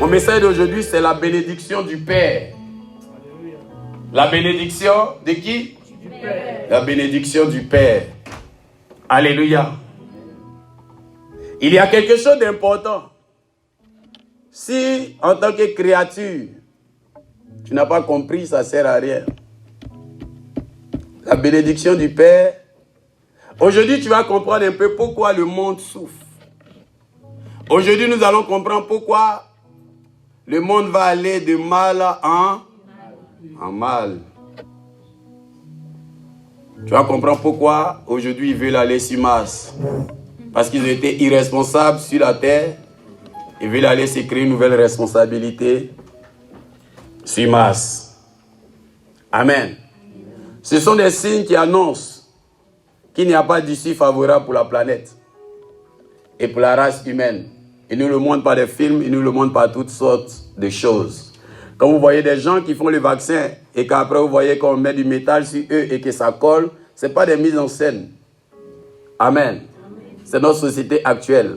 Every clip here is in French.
Mon message d'aujourd'hui, c'est la bénédiction du Père. La bénédiction de qui? Du Père. La bénédiction du Père. Alléluia. Il y a quelque chose d'important. Si, en tant que créature, tu n'as pas compris, ça ne sert à rien. La bénédiction du Père. Aujourd'hui, tu vas comprendre un peu pourquoi le monde souffre. Aujourd'hui, nous allons comprendre pourquoi le monde va aller de mal en mal. Tu vas comprendre pourquoi aujourd'hui ils veulent aller sur Mars. Parce qu'ils ont été irresponsables sur la terre. Ils veulent aller se créer une nouvelle responsabilité sur Mars. Amen. Ce sont des signes qui annoncent qu'il n'y a pas d'issue favorable pour la planète et pour la race humaine. Ils nous le montrent par des films, ils nous le montrent par toutes sortes de choses. Quand vous voyez des gens qui font le vaccin et qu'après vous voyez qu'on met du métal sur eux et que ça colle, ce n'est pas des mises en scène. Amen. C'est notre société actuelle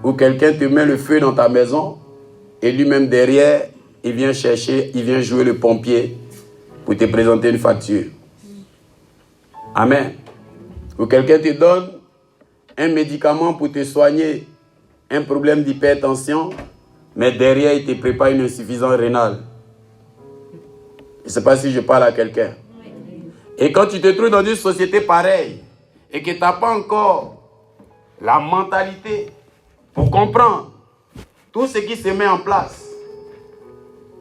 où quelqu'un te met le feu dans ta maison et lui-même derrière, il vient chercher, il vient jouer le pompier pour te présenter une facture. Amen. Ou quelqu'un te donne un médicament pour te soigner un problème d'hypertension, mais derrière, il te prépare une insuffisance rénale. Je ne sais pas si je parle à quelqu'un. Et quand tu te trouves dans une société pareille et que tu n'as pas encore la mentalité pour comprendre tout ce qui se met en place,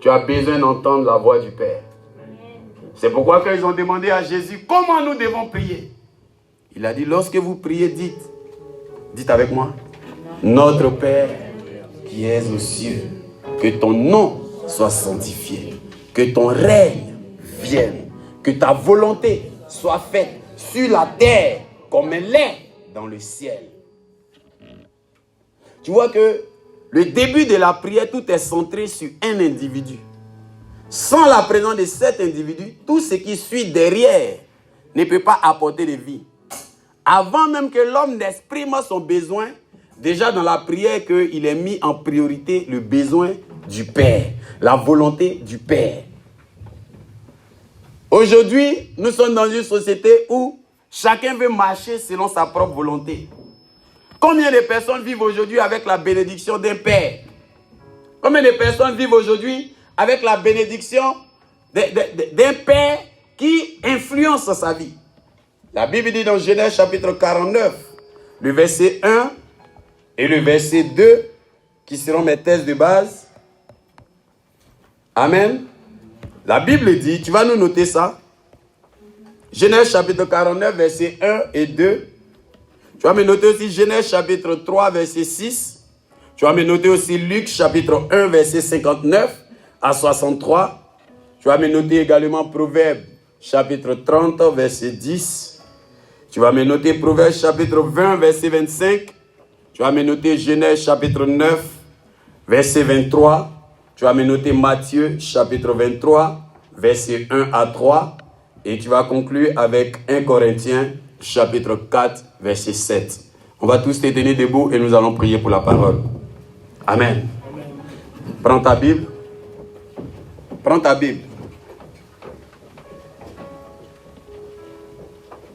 tu as besoin d'entendre la voix du Père. C'est pourquoi quand ils ont demandé à Jésus comment nous devons prier, il a dit, lorsque vous priez, dites avec moi, notre Père qui es aux cieux, que ton nom soit sanctifié, que ton règne vienne, que ta volonté soit faite sur la terre comme elle est dans le ciel. Tu vois que le début de la prière, tout est centré sur un individu. Sans la présence de cet individu, tout ce qui suit derrière ne peut pas apporter de vie. Avant même que l'homme n'exprime son besoin, déjà dans la prière, qu'il est mis en priorité le besoin du Père, la volonté du Père. Aujourd'hui, nous sommes dans une société où chacun veut marcher selon sa propre volonté. Combien de personnes vivent aujourd'hui avec la bénédiction d'un Père? Combien de personnes vivent aujourd'hui avec la bénédiction d'un Père qui influence sa vie? La Bible dit dans Genèse chapitre 49, le verset 1 et le verset 2, qui seront mes thèses de base. Amen. La Bible dit, tu vas nous noter ça. Genèse chapitre 49, verset 1 et 2. Tu vas me noter aussi Genèse chapitre 3, verset 6. Tu vas me noter aussi Luc chapitre 1, verset 59 à 63. Tu vas me noter également Proverbes chapitre 30, verset 10. Tu vas me noter Proverbes chapitre 20, verset 25. Tu vas me noter Genèse chapitre 9, verset 23. Tu vas me noter Matthieu chapitre 23, verset 1 à 3. Et tu vas conclure avec 1 Corinthiens chapitre 4, verset 7. On va tous te tenir debout et nous allons prier pour la parole. Amen. Prends ta Bible. Prends ta Bible.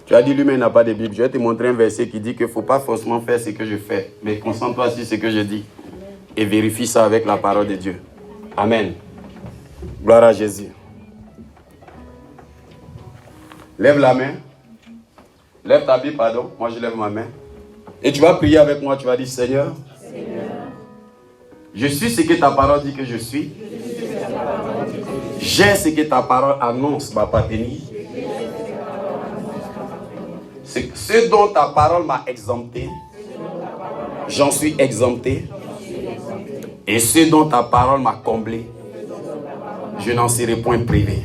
Tu as dit lui-même n'a pas de Bible. Je vais te montrer un verset qui dit qu'il ne faut pas forcément faire ce que je fais. Mais concentre-toi sur ce que je dis. Et vérifie ça avec la parole de Dieu. Amen. Gloire à Jésus. Lève la main. Lève ta Bible, pardon. Moi, je lève ma main. Et tu vas prier avec moi. Tu vas dire, Seigneur, je suis ce que ta parole dit que je suis. J'ai ce que ta parole annonce m'appartenir. Ce dont ta parole m'a exempté, j'en suis exempté. Et ce dont ta parole m'a comblé, je n'en serai point privé.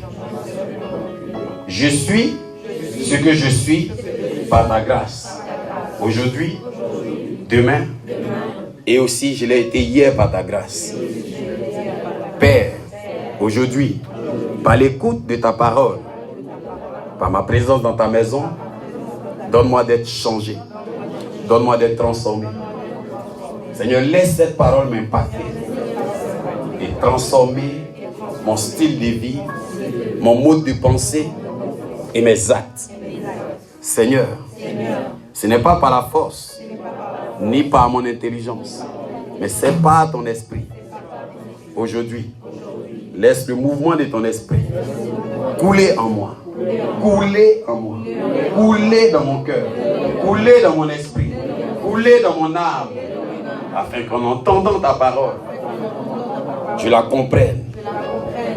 Je suis ce que je suis par ta grâce. Aujourd'hui, demain, et aussi je l'ai été hier par ta grâce. Père, aujourd'hui, par l'écoute de ta parole, par ma présence dans ta maison, Donne-moi d'être changé. Donne-moi d'être transformé. Seigneur, laisse cette parole m'impacter et transformer mon style de vie, mon mode de pensée et mes actes. Seigneur, ce n'est pas par la force, ni par mon intelligence, mais c'est par ton esprit. Aujourd'hui, laisse le mouvement de ton esprit couler en moi, couler en moi, couler dans mon cœur, couler dans mon esprit, couler dans mon âme, afin qu'en entendant ta parole, tu la comprennes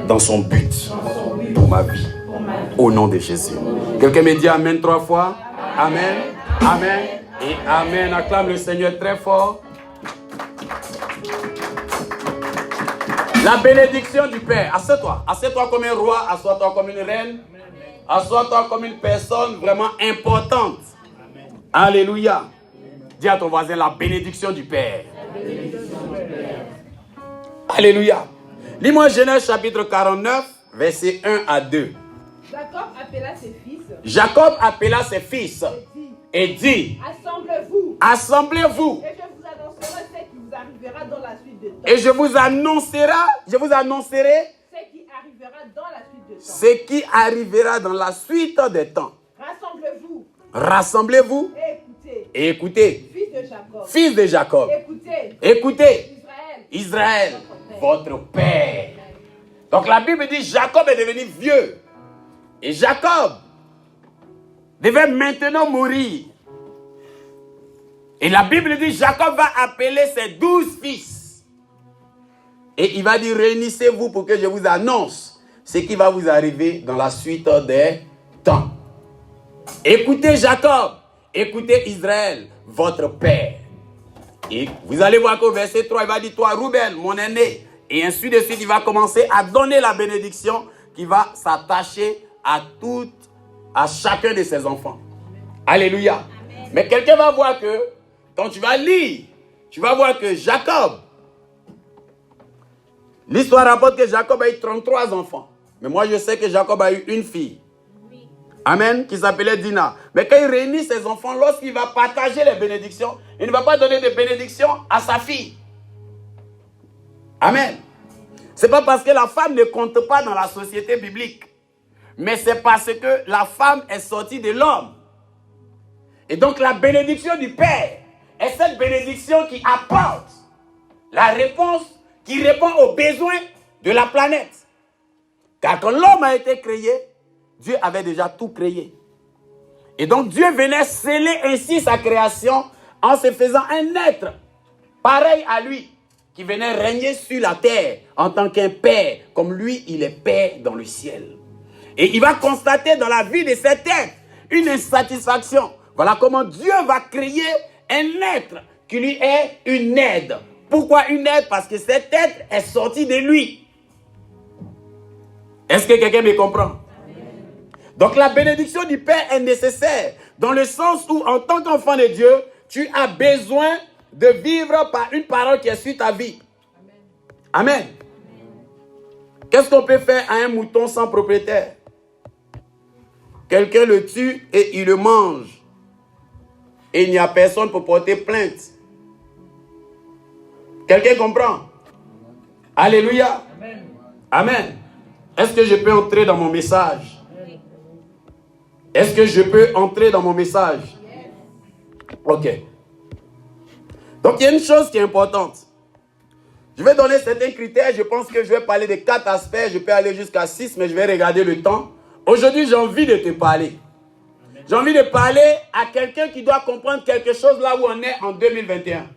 dans son but pour ma vie. Au nom de Jésus. Quelqu'un me dit Amen 3 fois. Amen, Amen et Amen. Acclame le Seigneur très fort. La bénédiction du Père. Assieds-toi. Assieds-toi comme un roi. Assois-toi comme une reine. Assois-toi comme une personne vraiment importante. Alléluia. Dis à ton voisin la bénédiction du Père. Alléluia. Lis-moi Genèse chapitre 49, versets 1 à 2. Jacob appela ses fils et dit, assemblez-vous. Et je vous annoncerai ce qui arrivera dans la suite des temps. Rassemblez-vous et écoutez. Fils de Jacob. Écoutez. Israël, votre père. Donc la Bible dit Jacob est devenu vieux. Et Jacob devait maintenant mourir. Et la Bible dit Jacob va appeler ses 12 fils. Et il va dire réunissez-vous pour que je vous annonce ce qui va vous arriver dans la suite des temps. Écoutez Jacob, écoutez Israël, votre père. Et vous allez voir qu'au verset 3, il va dire toi Rouben, mon aîné. Et ainsi de suite, il va commencer à donner la bénédiction qui va s'attacher à chacun de ses enfants. Alléluia. Amen. Mais quelqu'un va voir que, quand tu vas lire, tu vas voir que Jacob, l'histoire rapporte que Jacob a eu 33 enfants. Mais moi, je sais que Jacob a eu une fille. Oui. Amen, qui s'appelait Dina. Mais quand il réunit ses enfants, lorsqu'il va partager les bénédictions, il ne va pas donner de bénédictions à sa fille. Amen. Ce n'est pas parce que la femme ne compte pas dans la société biblique. Mais c'est parce que la femme est sortie de l'homme. Et donc la bénédiction du Père est cette bénédiction qui apporte la réponse, qui répond aux besoins de la planète. Car quand l'homme a été créé, Dieu avait déjà tout créé. Et donc Dieu venait sceller ainsi sa création en se faisant un être pareil à lui, qui venait régner sur la terre en tant qu'un père, comme lui, il est père dans le ciel. Et il va constater dans la vie de cet être une insatisfaction. Voilà comment Dieu va créer un être qui lui est une aide. Pourquoi une aide? Parce que cet être est sorti de lui. Est-ce que quelqu'un me comprend? Donc la bénédiction du Père est nécessaire dans le sens où en tant qu'enfant de Dieu, tu as besoin de vivre par une parole qui est sur ta vie. Amen. Qu'est-ce qu'on peut faire à un mouton sans propriétaire? Quelqu'un le tue et il le mange. Et il n'y a personne pour porter plainte. Quelqu'un comprend? Alléluia. Amen. Amen. Est-ce que je peux entrer dans mon message? Est-ce que je peux entrer dans mon message? Ok. Donc il y a une chose qui est importante. Je vais donner certains critères. Je pense que je vais parler de 4 aspects. Je peux aller jusqu'à 6, mais je vais regarder le temps. Aujourd'hui, j'ai envie de te parler. J'ai envie de parler à quelqu'un qui doit comprendre quelque chose là où on est en 2021. Amen.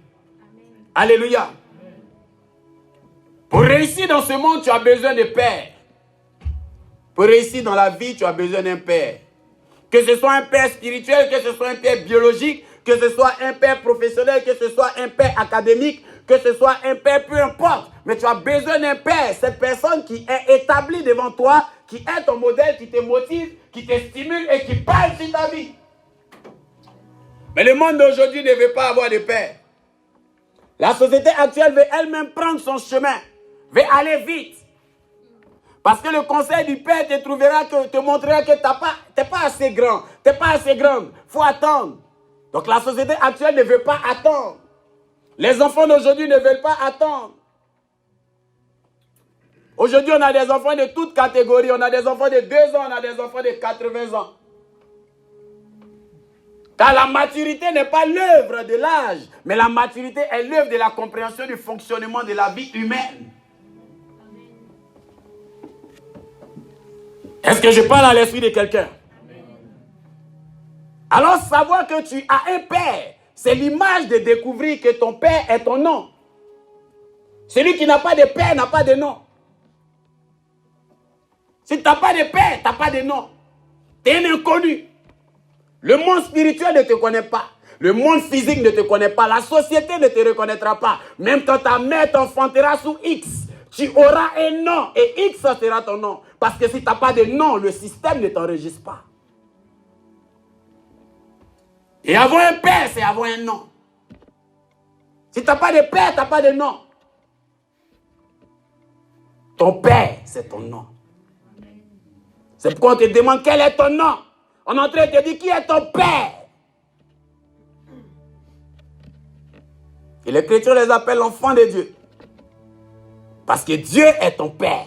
Alléluia. Amen. Pour réussir dans ce monde, tu as besoin de père. Pour réussir dans la vie, tu as besoin d'un père. Que ce soit un père spirituel, que ce soit un père biologique, que ce soit un père professionnel, que ce soit un père académique, que ce soit un père, peu importe. Mais tu as besoin d'un père, cette personne qui est établie devant toi, qui est ton modèle, qui te motive, qui te stimule et qui parle sur ta vie. Mais le monde d'aujourd'hui ne veut pas avoir de père. La société actuelle veut elle-même prendre son chemin, veut aller vite. Parce que le conseil du Père te montrera que tu n'es pas assez grand, Tu n'es pas assez grande. Il faut attendre. Donc la société actuelle ne veut pas attendre. Les enfants d'aujourd'hui ne veulent pas attendre. Aujourd'hui, on a des enfants de toutes catégories. On a des enfants de 2 ans, on a des enfants de 80 ans. Car la maturité n'est pas l'œuvre de l'âge, mais la maturité est l'œuvre de la compréhension du fonctionnement de la vie humaine. Est-ce que je parle à l'esprit de quelqu'un? Alors savoir que tu as un père, c'est l'image de découvrir que ton père est ton nom. Celui qui n'a pas de père n'a pas de nom. Si tu n'as pas de père, tu n'as pas de nom. Tu es un inconnu. Le monde spirituel ne te connaît pas. Le monde physique ne te connaît pas. La société ne te reconnaîtra pas. Même quand ta mère t'enfantera sous X, tu auras un nom et X sera ton nom. Parce que si tu n'as pas de nom, le système ne t'enregistre pas. Et avoir un père, c'est avoir un nom. Si tu n'as pas de père, tu n'as pas de nom. Ton père, c'est ton nom. C'est pourquoi on te demande quel est ton nom. On est en train de te dire qui est ton père. Et les chrétiens les appellent l'enfant de Dieu. Parce que Dieu est ton père.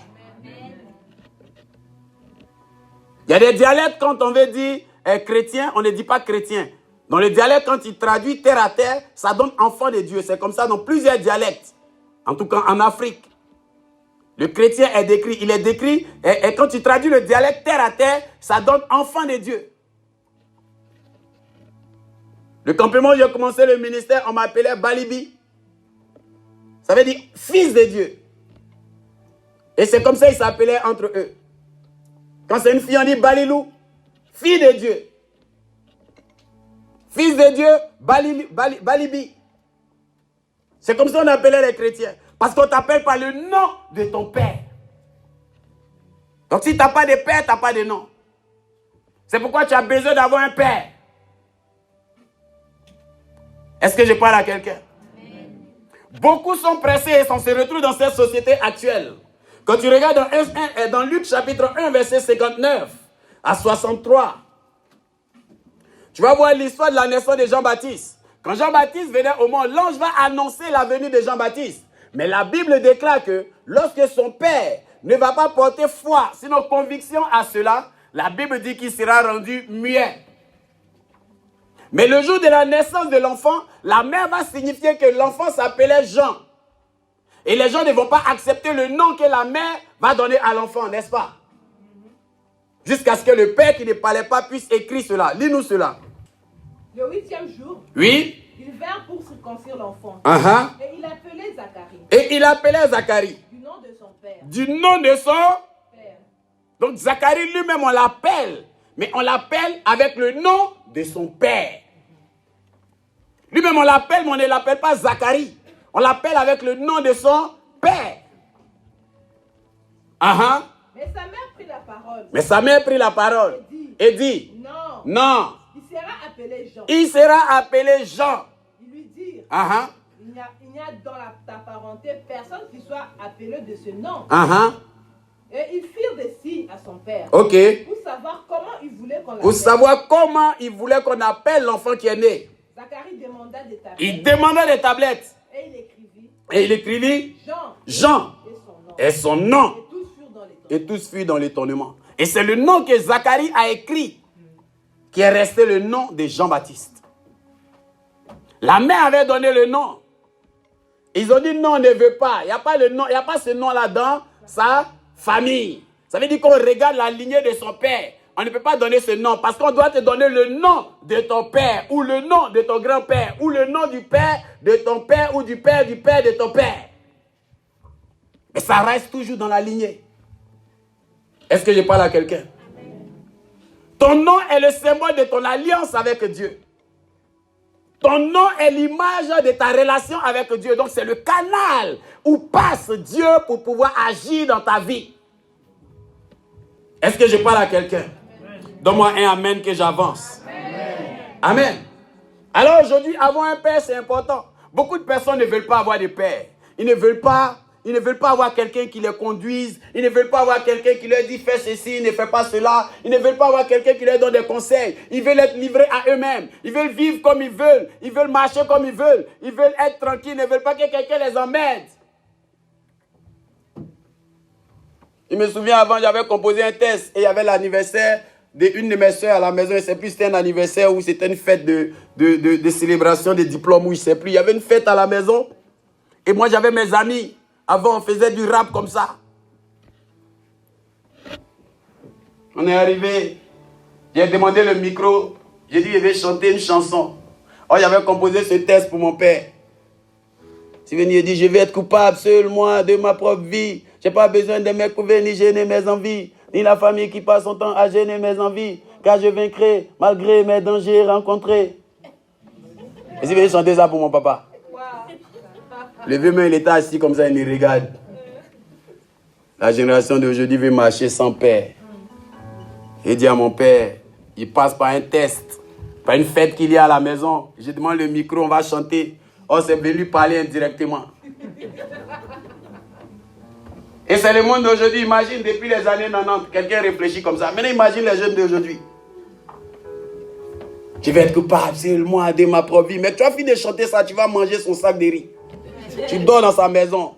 Il y a des dialectes quand on veut dire chrétien, on ne dit pas chrétien. Dans le dialecte, quand il traduit terre à terre, ça donne enfant de Dieu. C'est comme ça dans plusieurs dialectes. En tout cas en Afrique. Le chrétien est décrit, il est décrit, et quand tu traduis le dialecte terre à terre, ça donne enfant de Dieu. Le campement où j'ai commencé le ministère, on m'appelait Balibi. Ça veut dire fils de Dieu. Et c'est comme ça qu'ils s'appelaient entre eux. Quand c'est une fille, on dit Balilou, fille de Dieu. Fils de Dieu, Balibi. C'est comme ça qu'on appelait les chrétiens. Parce qu'on t'appelle par le nom de ton père. Donc si tu n'as pas de père, tu n'as pas de nom. C'est pourquoi tu as besoin d'avoir un père. Est-ce que je parle à quelqu'un? Beaucoup sont pressés et on se retrouve dans cette société actuelle. Quand tu regardes dans Luc chapitre 1, verset 59 à 63, tu vas voir l'histoire de la naissance de Jean-Baptiste. Quand Jean-Baptiste venait au monde, l'ange va annoncer la venue de Jean-Baptiste. Mais la Bible déclare que lorsque son père ne va pas porter foi, sinon conviction à cela, la Bible dit qu'il sera rendu muet. Mais le jour de la naissance de l'enfant, la mère va signifier que l'enfant s'appelait Jean. Et les gens ne vont pas accepter le nom que la mère va donner à l'enfant, n'est-ce pas? Jusqu'à ce que le père qui ne parlait pas puisse écrire cela. Lis-nous cela. Le 8e jour, oui, ils vinrent pour circoncire l'enfant. Et il appelait Zacharie. Et il appelait Zacharie. Du nom de son père. Du nom de son père. Donc Zacharie lui-même, on l'appelle. Mais on l'appelle avec le nom de son père. Lui-même, on l'appelle, mais on ne l'appelle pas Zacharie. On l'appelle avec le nom de son père. Mais sa mère prit la parole. Mais sa mère prit la parole et dit, non. Non. Il sera appelé Jean. Il sera appelé Jean. Ils lui dirent, il n'y a dans ta parenté personne qui soit appelé de ce nom. Et ils firent des signes à son père. Ok. Pour savoir comment il voulait qu'on l'appelle. Pour savoir comment il voulait qu'on appelle l'enfant qui est né. Zacharie demanda des tablettes. Il demanda des tablettes. Et il écrivit. Et il écrivit Jean. Et son nom. Et tous furent dans l'étonnement. Et c'est le nom que Zacharie a écrit qui est resté le nom de Jean-Baptiste. La mère avait donné le nom. Ils ont dit non, on ne veut pas. Il n'y a pas le nom, il n'y a pas ce nom-là dans sa famille. Ça veut dire qu'on regarde la lignée de son père. On ne peut pas donner ce nom parce qu'on doit te donner le nom de ton père ou le nom de ton grand-père ou le nom du père de ton père ou du père de ton père. Mais ça reste toujours dans la lignée. Est-ce que je parle à quelqu'un? Ton nom est le symbole de ton alliance avec Dieu. Ton nom est l'image de ta relation avec Dieu. Donc c'est le canal où passe Dieu pour pouvoir agir dans ta vie. Est-ce que je parle à quelqu'un? Donne-moi un amen que j'avance. Amen. Alors aujourd'hui, avoir un père, c'est important. Beaucoup de personnes ne veulent pas avoir de père. Ils ne veulent pas Ils ne veulent pas avoir quelqu'un qui les conduise. Ils ne veulent pas avoir quelqu'un qui leur dit fais ceci, ne fais pas cela. Ils ne veulent pas avoir quelqu'un qui leur donne des conseils. Ils veulent être livrés à eux-mêmes. Ils veulent vivre comme ils veulent. Ils veulent marcher comme ils veulent. Ils veulent être tranquilles. Ils ne veulent pas que quelqu'un les emmène. Je me souviens avant, j'avais composé un test et il y avait l'anniversaire d'une de mes soeurs à la maison. Je ne sais plus si c'était un anniversaire ou c'était une fête de célébration des diplômes ou je ne sais plus. Il y avait une fête à la maison et moi j'avais mes amis. Avant on faisait du rap comme ça. On est arrivé, j'ai demandé le micro, j'ai dit je vais chanter une chanson. Oh, j'avais composé ce test pour mon père. Si venu dit je vais être coupable seul moi de ma propre vie. Je n'ai pas besoin de mes couverts ni gêner mes envies, ni la famille qui passe son temps à gêner mes envies, car je vaincrai malgré mes dangers rencontrés. Et si vous chanter ça pour mon papa. Le vieux il était assis comme ça, il me regarde. La génération d'aujourd'hui veut marcher sans père. Il dit à mon père, il passe par un test, par une fête qu'il y a à la maison. Je demande le micro, on va chanter. Oh, c'est venu parler indirectement. Et c'est le monde d'aujourd'hui. Imagine, depuis les années 90, quelqu'un réfléchit comme ça. Maintenant, imagine les jeunes d'aujourd'hui. Je vais être coupable, c'est moi de ma propre vie. Mais tu as fini de chanter ça, tu vas manger son sac de riz. Tu dors dans sa maison.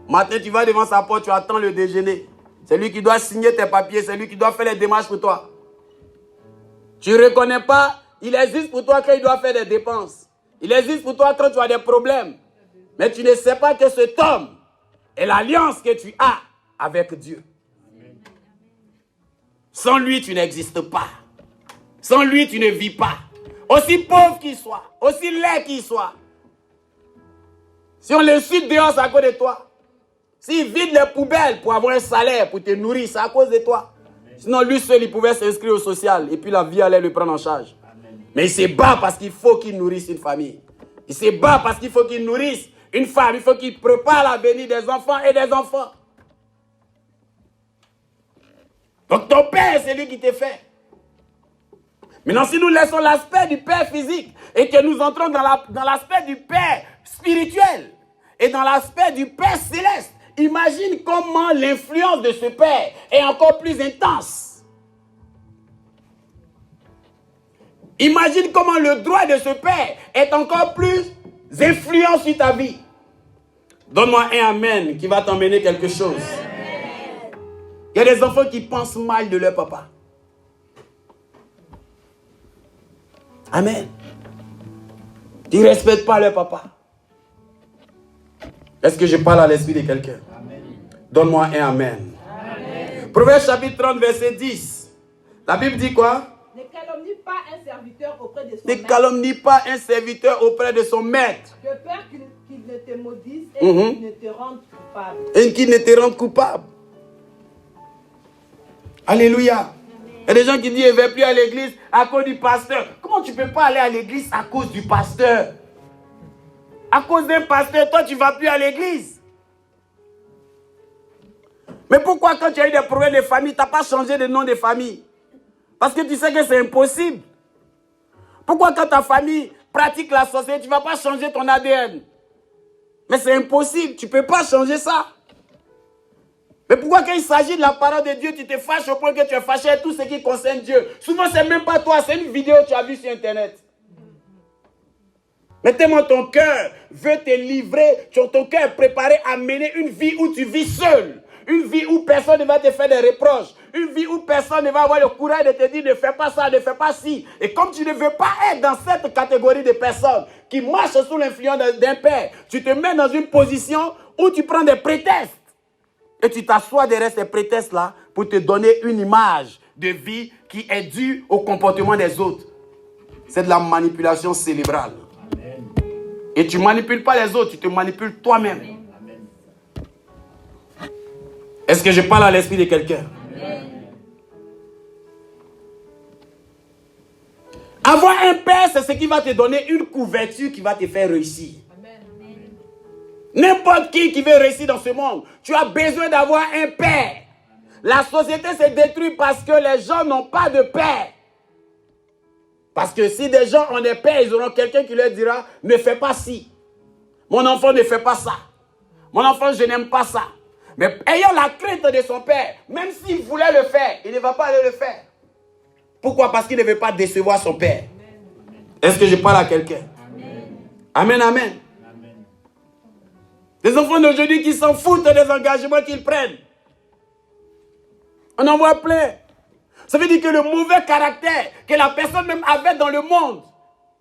Matin, tu vas devant sa porte, tu attends le déjeuner. C'est lui qui doit signer tes papiers, c'est lui qui doit faire les démarches pour toi. Tu ne reconnais pas, il existe pour toi quand il doit faire des dépenses. Il existe pour toi quand tu as des problèmes. Mais tu ne sais pas que cet homme est l'alliance que tu as avec Dieu. Sans lui, tu n'existes pas. Sans lui, tu ne vis pas. Aussi pauvre qu'il soit, aussi laid qu'il soit. Si on le suit dehors, c'est à cause de toi. S'il vide les poubelles pour avoir un salaire, pour te nourrir, c'est à cause de toi. Sinon, lui seul, il pouvait s'inscrire au social et puis la vie allait le prendre en charge. Mais il se bat parce qu'il faut qu'il nourrisse une famille. Il se bat parce qu'il faut qu'il nourrisse une femme. Il faut qu'il prépare l'avenir des enfants et des enfants. Donc ton père, c'est lui qui t'a fait. Maintenant, si nous laissons l'aspect du père physique et que nous entrons dans l'aspect du père spirituel et dans l'aspect du père céleste, imagine comment l'influence de ce père est encore plus intense. Imagine comment le droit de ce père est encore plus influent sur ta vie. Donne-moi un amen qui va t'emmener quelque chose. Il y a des enfants qui pensent mal de leur papa. Amen. Ils ne respectent pas leur papa. Est-ce que je parle à l'esprit de quelqu'un? Donne-moi un amen. Amen. Proverbe chapitre 30, verset 10. La Bible dit quoi? Ne calomnie pas un serviteur auprès de son maître. Ne calomnie pas un serviteur auprès de son maître. De peur qu'il ne te maudisse et qu'il ne te rende coupable. Et qu'il ne te rende coupable. Alléluia. Il y a des gens qui disent, je ne vais plus à l'église à cause du pasteur. Comment tu ne peux pas aller à l'église à cause du pasteur? À cause d'un pasteur, toi, tu ne vas plus à l'église. Mais pourquoi quand tu as eu des problèmes de famille, tu n'as pas changé de nom de famille? Parce que tu sais que c'est impossible. Pourquoi quand ta famille pratique la sorcellerie, tu ne vas pas changer ton ADN? Mais c'est impossible, tu ne peux pas changer ça. Mais pourquoi quand il s'agit de la parole de Dieu, tu te fâches au point que tu es fâché à tout ce qui concerne Dieu? Souvent, ce n'est même pas toi, c'est une vidéo que tu as vue sur Internet. Mais tellement ton cœur veut te livrer, ton cœur est préparé à mener une vie où tu vis seul. Une vie où personne ne va te faire des reproches. Une vie où personne ne va avoir le courage de te dire ne fais pas ça, ne fais pas ci. Et comme tu ne veux pas être dans cette catégorie de personnes qui marchent sous l'influence d'un père, tu te mets dans une position où tu prends des prétextes. Et tu t'assois derrière ces prétextes-là pour te donner une image de vie qui est due au comportement des autres. C'est de la manipulation cérébrale. Amen. Et tu ne manipules pas les autres, tu te manipules toi-même. Est-ce que je parle à l'esprit de quelqu'un? Avoir un père, c'est ce qui va te donner une couverture qui va te faire réussir. N'importe qui veut réussir dans ce monde, tu as besoin d'avoir un père. La société se détruit parce que les gens n'ont pas de père. Parce que si des gens ont des pères, ils auront quelqu'un qui leur dira, ne fais pas ci. Mon enfant ne fait pas ça. Mon enfant, je n'aime pas ça. Mais ayant la crainte de son père, même s'il voulait le faire, il ne va pas aller le faire. Pourquoi? Parce qu'il ne veut pas décevoir son père. Est-ce que je parle à quelqu'un? Amen, amen. Les enfants d'aujourd'hui qui s'en foutent des engagements qu'ils prennent. On en voit plein. Ça veut dire que le mauvais caractère que la personne même avait dans le monde,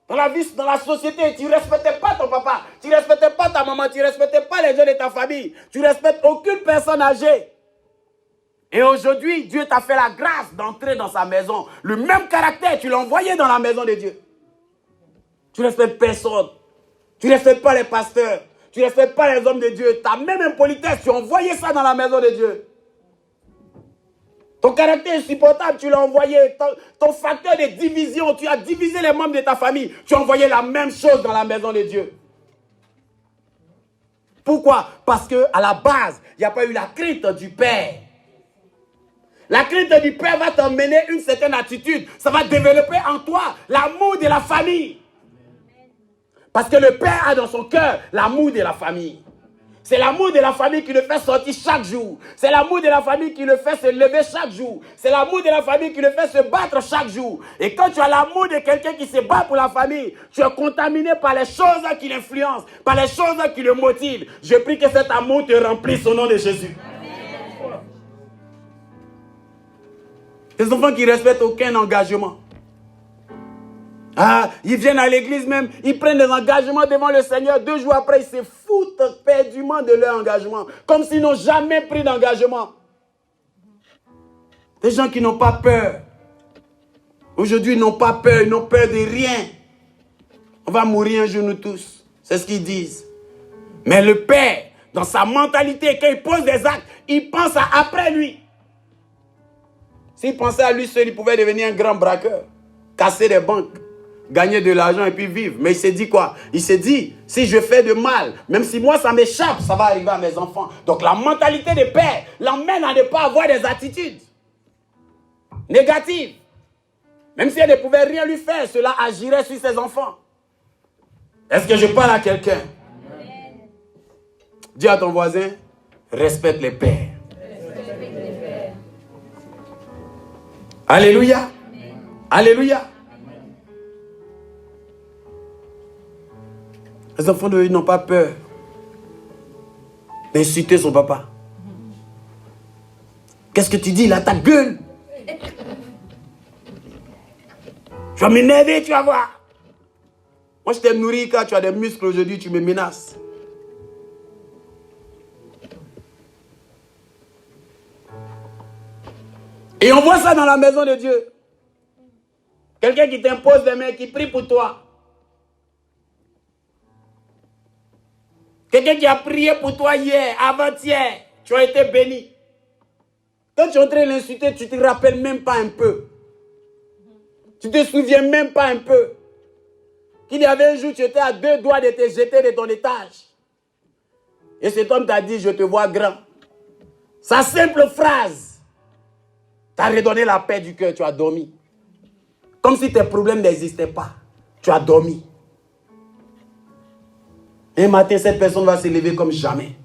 dans la vie, dans la société, tu ne respectais pas ton papa, tu ne respectais pas ta maman, tu ne respectais pas les gens de ta famille, tu ne respectes aucune personne âgée. Et aujourd'hui, Dieu t'a fait la grâce d'entrer dans sa maison. Le même caractère, tu l'as envoyé dans la maison de Dieu. Tu ne respectes personne. Tu ne respectes pas les pasteurs. Tu ne respectes pas les hommes de Dieu. Ta même impolitesse, tu as envoyé ça dans la maison de Dieu. Ton caractère insupportable, tu l'as envoyé. Ton facteur de division, tu as divisé les membres de ta famille. Tu as envoyé la même chose dans la maison de Dieu. Pourquoi? Parce qu'à la base, il n'y a pas eu la crainte du Père. La crainte du Père va t'emmener une certaine attitude. Ça va développer en toi l'amour de la famille. Parce que le Père a dans son cœur l'amour de la famille. C'est l'amour de la famille qui le fait sortir chaque jour. C'est l'amour de la famille qui le fait se lever chaque jour. C'est l'amour de la famille qui le fait se battre chaque jour. Et quand tu as l'amour de quelqu'un qui se bat pour la famille, tu es contaminé par les choses qui l'influencent, par les choses qui le motivent. Je prie que cet amour te remplisse au nom de Jésus. Les enfants qui ne respectent aucun engagement. Ah, ils viennent à l'église même, ils prennent des engagements devant le Seigneur. 2 jours après, ils se foutent perdument de leur engagement. Comme s'ils n'ont jamais pris d'engagement. Des gens qui n'ont pas peur. Aujourd'hui, ils n'ont pas peur, ils n'ont peur de rien. On va mourir un jour, nous tous. C'est ce qu'ils disent. Mais le Père, dans sa mentalité, quand il pose des actes, il pense à après lui. S'il pensait à lui seul, il pouvait devenir un grand braqueur. Casser des banques. Gagner de l'argent et puis vivre. Mais il s'est dit quoi? Il s'est dit, si je fais de mal, même si moi ça m'échappe, ça va arriver à mes enfants. Donc la mentalité de père l'emmène à ne pas avoir des attitudes négatives. Même si elle ne pouvait rien lui faire, cela agirait sur ses enfants. Est-ce que je parle à quelqu'un? Dis à ton voisin, respecte les pères. Alléluia. Alléluia. Les enfants de Dieu n'ont pas peur d'insulter son papa. Qu'est-ce que tu dis là, ta gueule? Tu vas m'énerver, tu vas voir. Moi, je t'ai nourri quand tu as des muscles aujourd'hui, tu me menaces. Et on voit ça dans la maison de Dieu. Quelqu'un qui t'impose des mains, qui prie pour toi. Quelqu'un qui a prié pour toi hier, avant-hier, tu as été béni. Quand tu es en train de l'insulter, tu ne te rappelles même pas un peu. Tu ne te souviens même pas un peu. Qu'il y avait un jour, tu étais à 2 doigts de te jeter de ton étage. Et cet homme t'a dit, je te vois grand. Sa simple phrase t'a redonné la paix du cœur, tu as dormi. Comme si tes problèmes n'existaient pas. Tu as dormi. Un matin, cette personne va se lever comme jamais.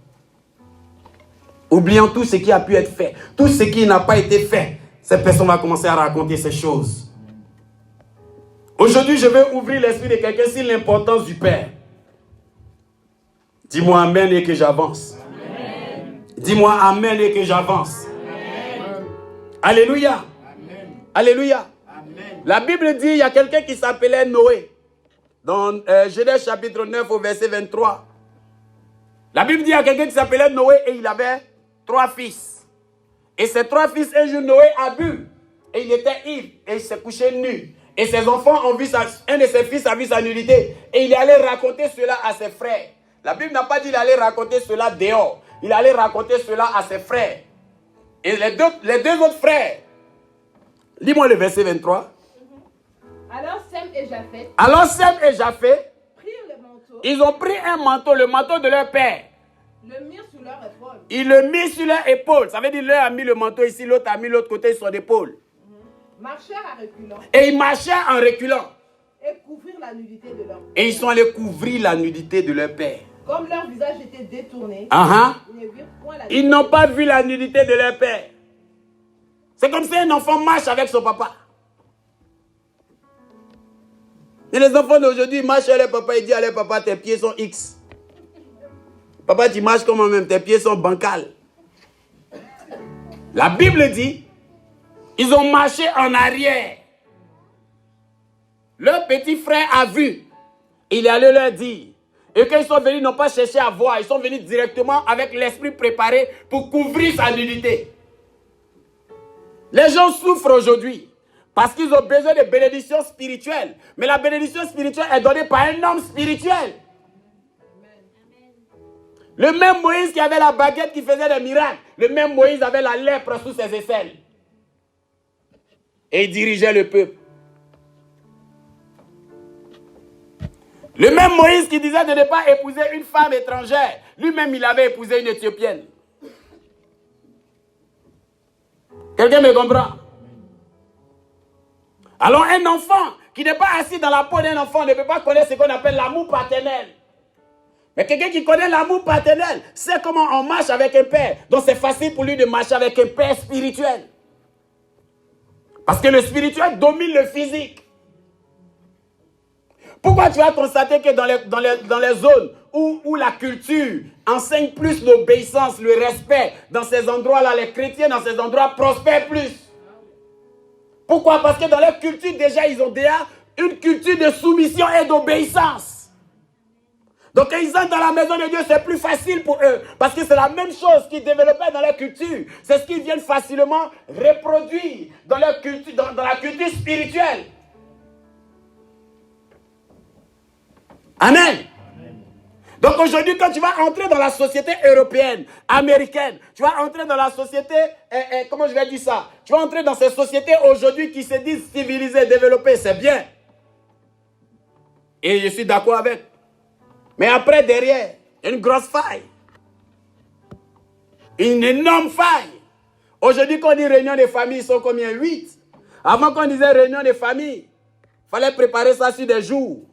Oubliant tout ce qui a pu être fait. Tout ce qui n'a pas été fait. Cette personne va commencer à raconter ces choses. Aujourd'hui, je vais ouvrir l'esprit de quelqu'un sur l'importance du Père. Dis-moi Amen et que j'avance. Dis-moi Amen et que j'avance. Alléluia. Amen. Alléluia. Amen. La Bible dit, il y a quelqu'un qui s'appelait Noé. Dans Genèse chapitre 9 au verset 23. La Bible dit, il y a quelqu'un qui s'appelait Noé et il avait 3 fils. Et ces 3 fils, un jour, Noé a bu. Et il était ivre et il s'est couché nu. Et ses enfants ont vu un de ses fils a vu sa nudité. Et il allait raconter cela à ses frères. La Bible n'a pas dit qu'il allait raconter cela dehors. Il allait raconter cela à ses frères. Et les deux autres frères. Lis-moi le verset 23. Alors Sem et Japheth prirent le manteau. Ils ont pris un manteau, le manteau de leur père. Le mirent sur leur épaule. Ils le mirent sur leur épaule. Ça veut dire l'un a mis le manteau ici, l'autre a mis l'autre côté sur l'épaule. Marchèrent en reculant. Et ils marchaient en reculant. Et couvrirent la nudité de leur père. Et ils sont allés couvrir la nudité de leur père. Comme leur visage était détourné, ils n'ont pas vu la nudité de leur père. C'est comme si un enfant marche avec son papa. Et les enfants d'aujourd'hui marchent avec leur papa et disent à leur papa, tes pieds sont X. Papa, tu marches comme moi-même, tes pieds sont bancals. La Bible dit, ils ont marché en arrière. Leur petit frère a vu. Il est allé leur dire. Et quand ils sont venus, ils n'ont pas cherché à voir. Ils sont venus directement avec l'esprit préparé pour couvrir sa nudité. Les gens souffrent aujourd'hui parce qu'ils ont besoin de bénédictions spirituelles. Mais la bénédiction spirituelle est donnée par un homme spirituel. Le même Moïse qui avait la baguette qui faisait des miracles. Le même Moïse avait la lèpre sous ses aisselles. Et il dirigeait le peuple. Le même Moïse qui disait de ne pas épouser une femme étrangère. Lui-même, il avait épousé une Éthiopienne. Quelqu'un me comprend? Alors un enfant qui n'est pas assis dans la peau d'un enfant ne peut pas connaître ce qu'on appelle l'amour paternel. Mais quelqu'un qui connaît l'amour paternel sait comment on marche avec un père. Donc c'est facile pour lui de marcher avec un père spirituel. Parce que le spirituel domine le physique. Pourquoi tu vas constater que dans les zones où la culture enseigne plus l'obéissance, le respect, dans ces endroits-là, les chrétiens dans ces endroits prospèrent plus? Pourquoi? Parce que dans leur culture, déjà, ils ont déjà une culture de soumission et d'obéissance. Donc quand ils entrent dans la maison de Dieu, c'est plus facile pour eux. Parce que c'est la même chose qu'ils développaient dans leur culture. C'est ce qu'ils viennent facilement reproduire dans leur culture, dans la culture spirituelle. Amen. Donc aujourd'hui, quand tu vas entrer dans la société européenne, américaine, tu vas entrer dans la société, comment je vais dire ça? Tu vas entrer dans ces sociétés aujourd'hui qui se disent civilisées, développées, c'est bien. Et je suis d'accord avec. Mais après, derrière, il y a une grosse faille. Une énorme faille. Aujourd'hui, quand on dit réunion de famille, ils sont combien? 8. Avant qu'on disait réunion de famille, il fallait préparer ça sur des jours.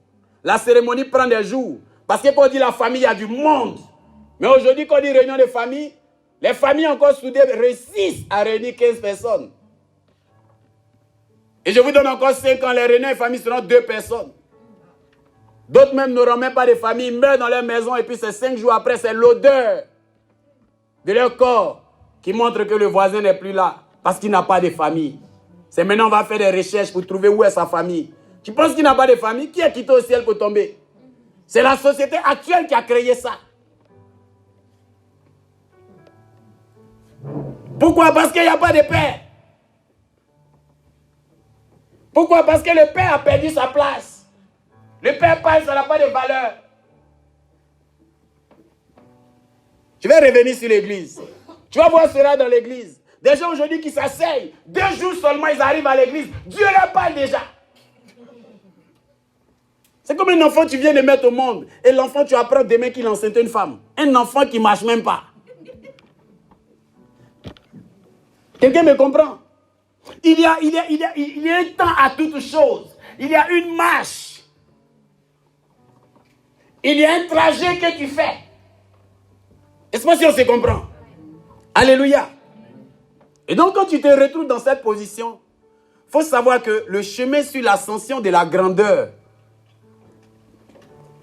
La cérémonie prend des jours. Parce que quand on dit la famille, il y a du monde. Mais aujourd'hui, quand on dit réunion de famille, les familles encore soudées réussissent à réunir 15 personnes. Et je vous donne encore 5 ans, les réunions de famille seront 2 personnes. D'autres même n'auront même pas de famille, ils meurent dans leur maison et puis c'est 5 jours après, c'est l'odeur de leur corps qui montre que le voisin n'est plus là parce qu'il n'a pas de famille. C'est maintenant on va faire des recherches pour trouver où est sa famille. Tu penses qu'il n'a pas de famille? Qui est quitté au ciel pour tomber? C'est la société actuelle qui a créé ça. Pourquoi? Parce qu'il n'y a pas de père. Pourquoi? Parce que le père a perdu sa place. Le père parle, ça n'a pas de valeur. Je vais revenir sur l'église. Tu vas voir cela dans l'église. Des gens aujourd'hui qui s'asseyent, 2 jours seulement ils arrivent à l'église. Dieu leur parle déjà. C'est comme un enfant que tu viens de mettre au monde. Et l'enfant, tu apprends demain qu'il enceinte une femme. Un enfant qui ne marche même pas. Quelqu'un me comprend? Il y a un temps à toute chose. Il y a une marche. Il y a un trajet que tu fais. Est-ce que si on se comprend? Alléluia. Et donc quand tu te retrouves dans cette position, il faut savoir que le chemin sur l'ascension de la grandeur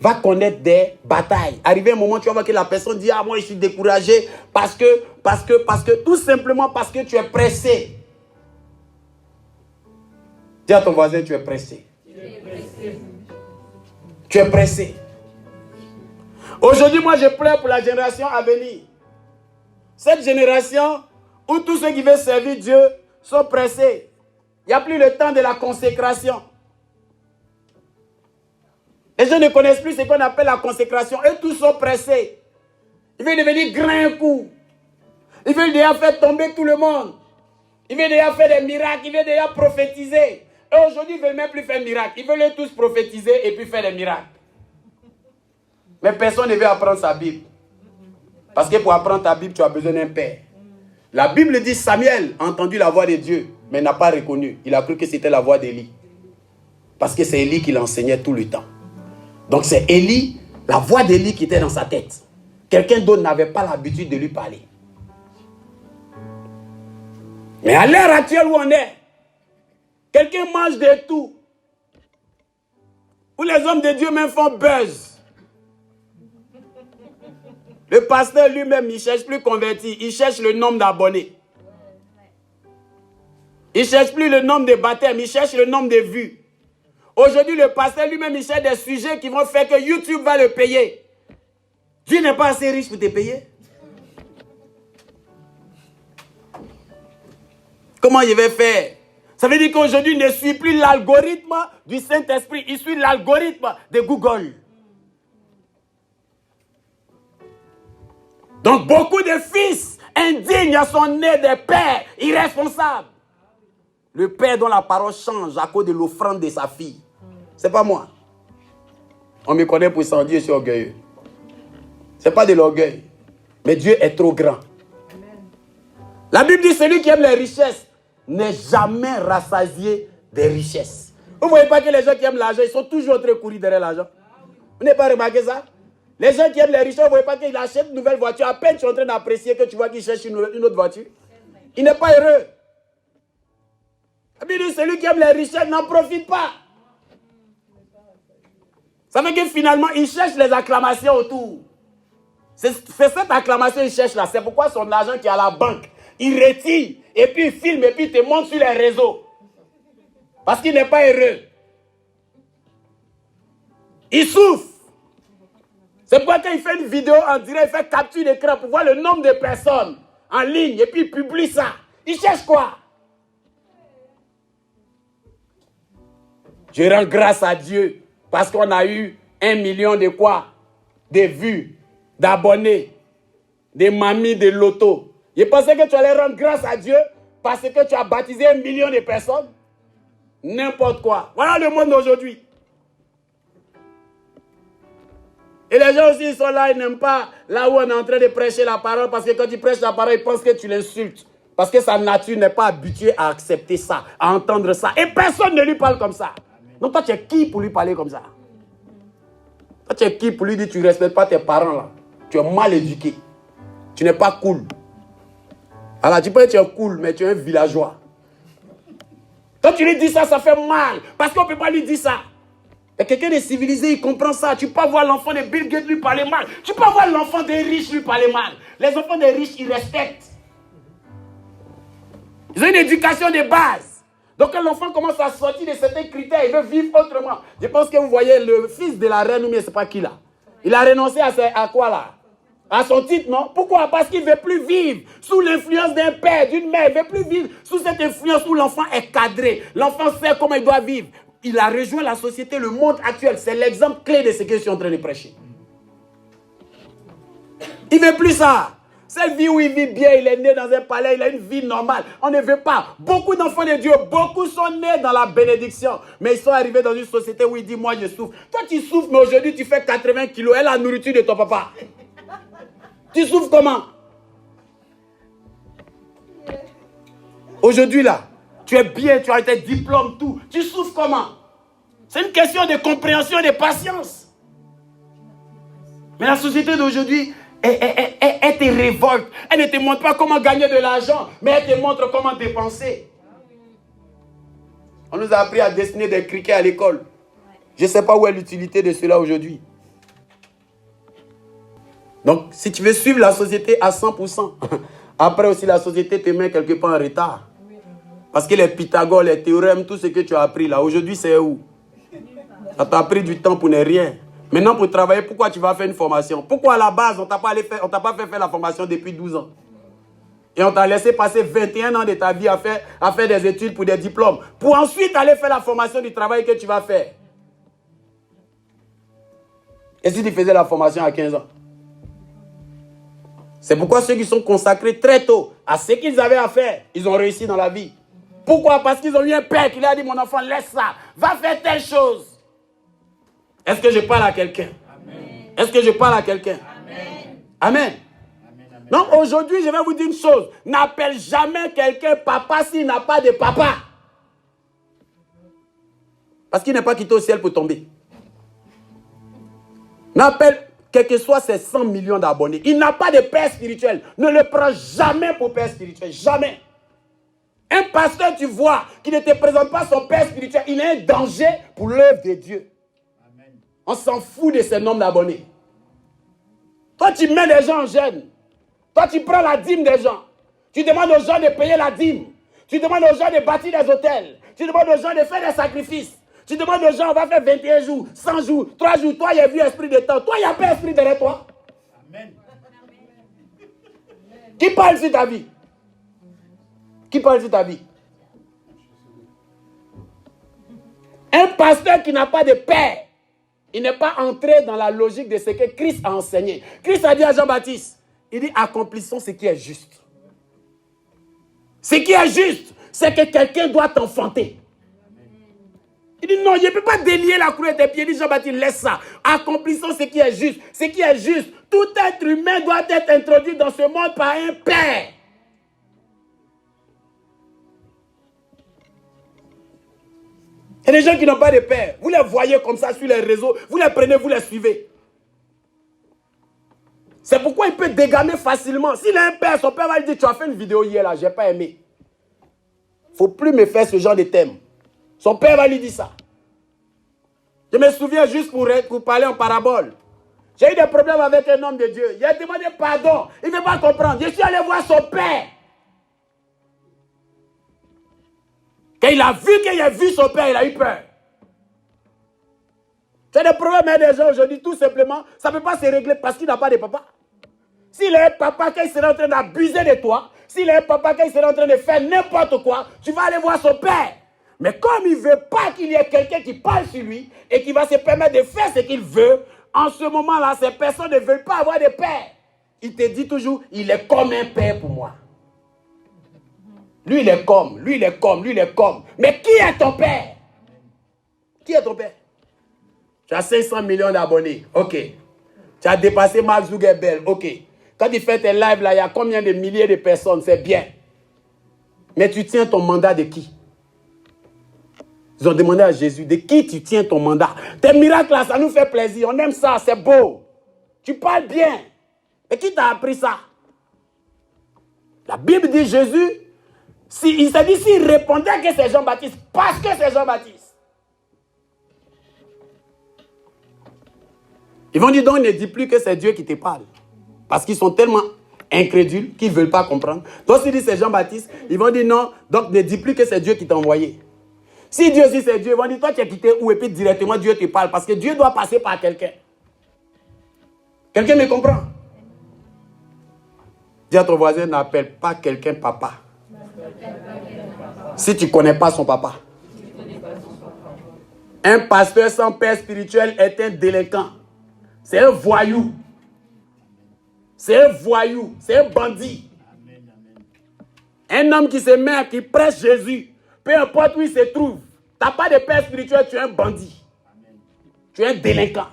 va connaître des batailles. Arrivé un moment, tu vas voir que la personne dit, ah, moi je suis découragé parce que, tout simplement parce que tu es pressé. Dis à ton voisin, tu es pressé. Tu es pressé. Aujourd'hui, moi je pleure pour la génération à venir. Cette génération où tous ceux qui veulent servir Dieu sont pressés. Il n'y a plus le temps de la consécration. Les gens ne connaissent plus ce qu'on appelle la consécration. Eux tous sont pressés. Ils veulent devenir grands un coup. Ils veulent déjà faire tomber tout le monde. Ils veulent déjà faire des miracles. Ils veulent déjà prophétiser. Et aujourd'hui, ils ne veulent même plus faire miracles. Ils veulent tous prophétiser et puis faire des miracles. Mais personne ne veut apprendre sa Bible. Parce que pour apprendre ta Bible, tu as besoin d'un père. La Bible dit Samuel a entendu la voix de Dieu, mais n'a pas reconnu. Il a cru que c'était la voix d'Élie. Parce que c'est Élie qui l'enseignait tout le temps. Donc c'est Élie La voix d'Élie qui était dans sa tête. Quelqu'un d'autre n'avait pas l'habitude de lui parler. Mais à l'heure actuelle où on est, quelqu'un mange de tout. Où les hommes de Dieu même font buzz. Le pasteur lui-même, il ne cherche plus converti, il cherche le nombre d'abonnés. Il ne cherche plus le nombre de baptêmes, il cherche le nombre de vues. Aujourd'hui, le pasteur lui-même, il cherche des sujets qui vont faire que YouTube va le payer. Dieu n'est pas assez riche pour te payer. Comment il va faire? Ça veut dire qu'aujourd'hui, il ne suit plus l'algorithme du Saint-Esprit, il suit l'algorithme de Google. Donc, beaucoup de fils indignes sont nés des pères irresponsables. Le père dont la parole change à cause de l'offrande de sa fille. C'est pas moi. On me connaît pour ça, Dieu, je suis orgueilleux. Ce n'est pas de l'orgueil. Mais Dieu est trop grand. Amen. La Bible dit, celui qui aime les richesses n'est jamais rassasié des richesses. Vous ne voyez pas que les gens qui aiment l'argent, ils sont toujours en train de courir derrière l'argent. Vous n'avez pas remarqué ça? Les gens qui aiment les richesses, vous ne voyez pas qu'ils achètent une nouvelle voiture. À peine tu es en train d'apprécier que tu vois qu'ils cherchent une autre voiture. Il n'est pas heureux. La Bible dit, celui qui aime les richesses n'en profite pas. Ça veut dire que finalement, il cherche les acclamations autour. C'est cette acclamation qu'il cherche là. C'est pourquoi son argent qui est à la banque, il retire, et puis il filme, et puis il te montre sur les réseaux. Parce qu'il n'est pas heureux. Il souffre. C'est pourquoi quand il fait une vidéo en direct, il fait capture d'écran pour voir le nombre de personnes en ligne, et puis il publie ça. Il cherche quoi? Je rends grâce à Dieu parce qu'on a eu 1 million de quoi? De vues, d'abonnés, de mamies de loto. Je pensais que tu allais rendre grâce à Dieu parce que tu as baptisé 1 million de personnes. N'importe quoi. Voilà le monde d'aujourd'hui. Et les gens aussi, ils sont là, ils n'aiment pas là où on est en train de prêcher la parole parce que quand tu prêches la parole, ils pensent que tu l'insultes. Parce que sa nature n'est pas habituée à accepter ça, à entendre ça. Et personne ne lui parle comme ça. Donc toi, tu es qui pour lui parler comme ça? Toi, tu es qui pour lui dire que tu ne respectes pas tes parents là? Tu es mal éduqué. Tu n'es pas cool. Alors tu peux être tu es cool, mais tu es un villageois. Quand tu lui dis ça, ça fait mal. Parce qu'on ne peut pas lui dire ça. Et quelqu'un de civilisé, il comprend ça. Tu peux pas voir l'enfant de Bill Gates lui parler mal. Tu peux pas voir l'enfant des riches lui parler mal. Les enfants des riches, ils respectent. Ils ont une éducation de base. Donc quand l'enfant commence à sortir de certains critères, il veut vivre autrement. Je pense que vous voyez le fils de la reine, ou bien c'est pas qui là. Il a renoncé à quoi là? À son titre, non? Pourquoi? Parce qu'il ne veut plus vivre sous l'influence d'un père, d'une mère. Il ne veut plus vivre sous cette influence où l'enfant est cadré. L'enfant sait comment il doit vivre. Il a rejoint la société, le monde actuel. C'est l'exemple clé de ce que je suis en train de prêcher. Il ne veut plus ça. Cette vie où il vit bien, il est né dans un palais, il a une vie normale. On ne veut pas. Beaucoup d'enfants de Dieu, beaucoup sont nés dans la bénédiction. Mais ils sont arrivés dans une société où il dit, moi je souffre. Toi tu souffres, mais aujourd'hui tu fais 80 kilos. Et la nourriture de ton papa. Tu souffres comment? Aujourd'hui là, tu es bien, tu as tes diplômes, tout. Tu souffres comment? C'est une question de compréhension et de patience. Mais la société d'aujourd'hui, elle te révolte. Elle ne te montre pas comment gagner de l'argent, mais elle te montre comment dépenser. On nous a appris à dessiner des criquets à l'école. Je ne sais pas où est l'utilité de cela aujourd'hui. Donc, si tu veux suivre la société à 100%, après aussi la société te met quelque part en retard. Parce que les Pythagore, les théorèmes, tout ce que tu as appris là, aujourd'hui c'est où? Ça t'a pris du temps pour ne rien. Maintenant pour travailler, pourquoi tu vas faire une formation? Pourquoi à la base on t'a pas fait faire la formation depuis 12 ans? Et on t'a laissé passer 21 ans de ta vie à faire des études pour des diplômes. Pour ensuite aller faire la formation du travail que tu vas faire. Et si tu faisais la formation à 15 ans? C'est pourquoi ceux qui sont consacrés très tôt à ce qu'ils avaient à faire, ils ont réussi dans la vie. Pourquoi? Parce qu'ils ont eu un père qui leur a dit, mon enfant, laisse ça, va faire telle chose. Est-ce que je parle à quelqu'un? Est-ce que je parle à quelqu'un? Amen. Donc aujourd'hui, je vais vous dire une chose. N'appelle jamais quelqu'un papa s'il n'a pas de papa. Parce qu'il n'est pas quitté au ciel pour tomber. N'appelle, quel que soit ses 100 millions d'abonnés. Il n'a pas de père spirituel. Ne le prends jamais pour père spirituel. Jamais. Un pasteur, tu vois, qui ne te présente pas son père spirituel, il est un danger pour l'œuvre de Dieu. Amen. On s'en fout de ce nombre d'abonnés. Toi, tu mets des gens en jeûne. Toi, tu prends la dîme des gens. Tu demandes aux gens de payer la dîme. Tu demandes aux gens de bâtir des hôtels. Tu demandes aux gens de faire des sacrifices. Tu demandes aux gens, on va faire 21 jours, 100 jours, 3 jours. Toi, il y a vu esprit de temps. Toi, il n'y a pas esprit derrière toi. Amen. Qui parle sur ta vie? Qui parle sur ta vie? Un pasteur qui n'a pas de père, il n'est pas entré dans la logique de ce que Christ a enseigné. Christ a dit à Jean-Baptiste, il dit, accomplissons ce qui est juste. Ce qui est juste, c'est que quelqu'un doit t'enfanter. Il dit, non, je ne peux pas délier la couleur de tes pieds. Il dit, Jean-Baptiste, laisse ça. Accomplissons ce qui est juste. Ce qui est juste, tout être humain doit être introduit dans ce monde par un père. Il y a des gens qui n'ont pas de père. Vous les voyez comme ça sur les réseaux. Vous les prenez, vous les suivez. C'est pourquoi il peut dégamer facilement. S'il a un père, son père va lui dire, tu as fait une vidéo hier là, je n'ai pas aimé. Il ne faut plus me faire ce genre de thème. Son père va lui dire ça. Je me souviens juste pour parler en parabole. J'ai eu des problèmes avec un homme de Dieu. Il a demandé pardon. Il ne veut pas comprendre. Je suis allé voir son père. Quand il a vu qu'il a vu son père, il a eu peur. C'est des problèmes des gens aujourd'hui, tout simplement. Ça ne peut pas se régler parce qu'il n'a pas de papa. S'il est un papa, quand il serait en train d'abuser de toi, s'il est un papa, quand il serait en train de faire n'importe quoi, tu vas aller voir son père. Mais comme il ne veut pas qu'il y ait quelqu'un qui parle sur lui et qui va se permettre de faire ce qu'il veut, en ce moment-là, ces personnes ne veulent pas avoir de père. Il te dit toujours, il est comme un père pour moi. Lui, il est comme, lui, il est comme, lui, il est comme. Mais qui est ton père? Qui est ton père? Tu as 500 millions d'abonnés. Ok. Tu as dépassé Mark Zuckerberg. Ok. Quand tu fais tes lives là, il y a combien de milliers de personnes? C'est bien. Mais tu tiens ton mandat de qui? Ils ont demandé à Jésus, de qui tu tiens ton mandat? Tes miracles là, ça nous fait plaisir. On aime ça, c'est beau. Tu parles bien. Mais qui t'a appris ça? La Bible dit Jésus, il s'est dit s'il répondait que c'est Jean-Baptiste, parce que c'est Jean-Baptiste. Ils vont dire donc ne dis plus que c'est Dieu qui te parle. Parce qu'ils sont tellement incrédules qu'ils ne veulent pas comprendre. Donc s'il dit c'est Jean-Baptiste, ils vont dire non, donc ne dis plus que c'est Dieu qui t'a envoyé. Si Dieu dit c'est Dieu, ils vont dire toi tu es quitté où et puis directement Dieu te parle. Parce que Dieu doit passer par quelqu'un. Quelqu'un me comprend? Dis à ton voisin, n'appelle pas quelqu'un papa. Si tu ne connais pas son papa. Un pasteur sans père spirituel est un délinquant. C'est un voyou. C'est un voyou. C'est un bandit. Un homme qui se met, qui prêche Jésus, peu importe où il se trouve, tu n'as pas de père spirituel, tu es un bandit. Tu es un délinquant.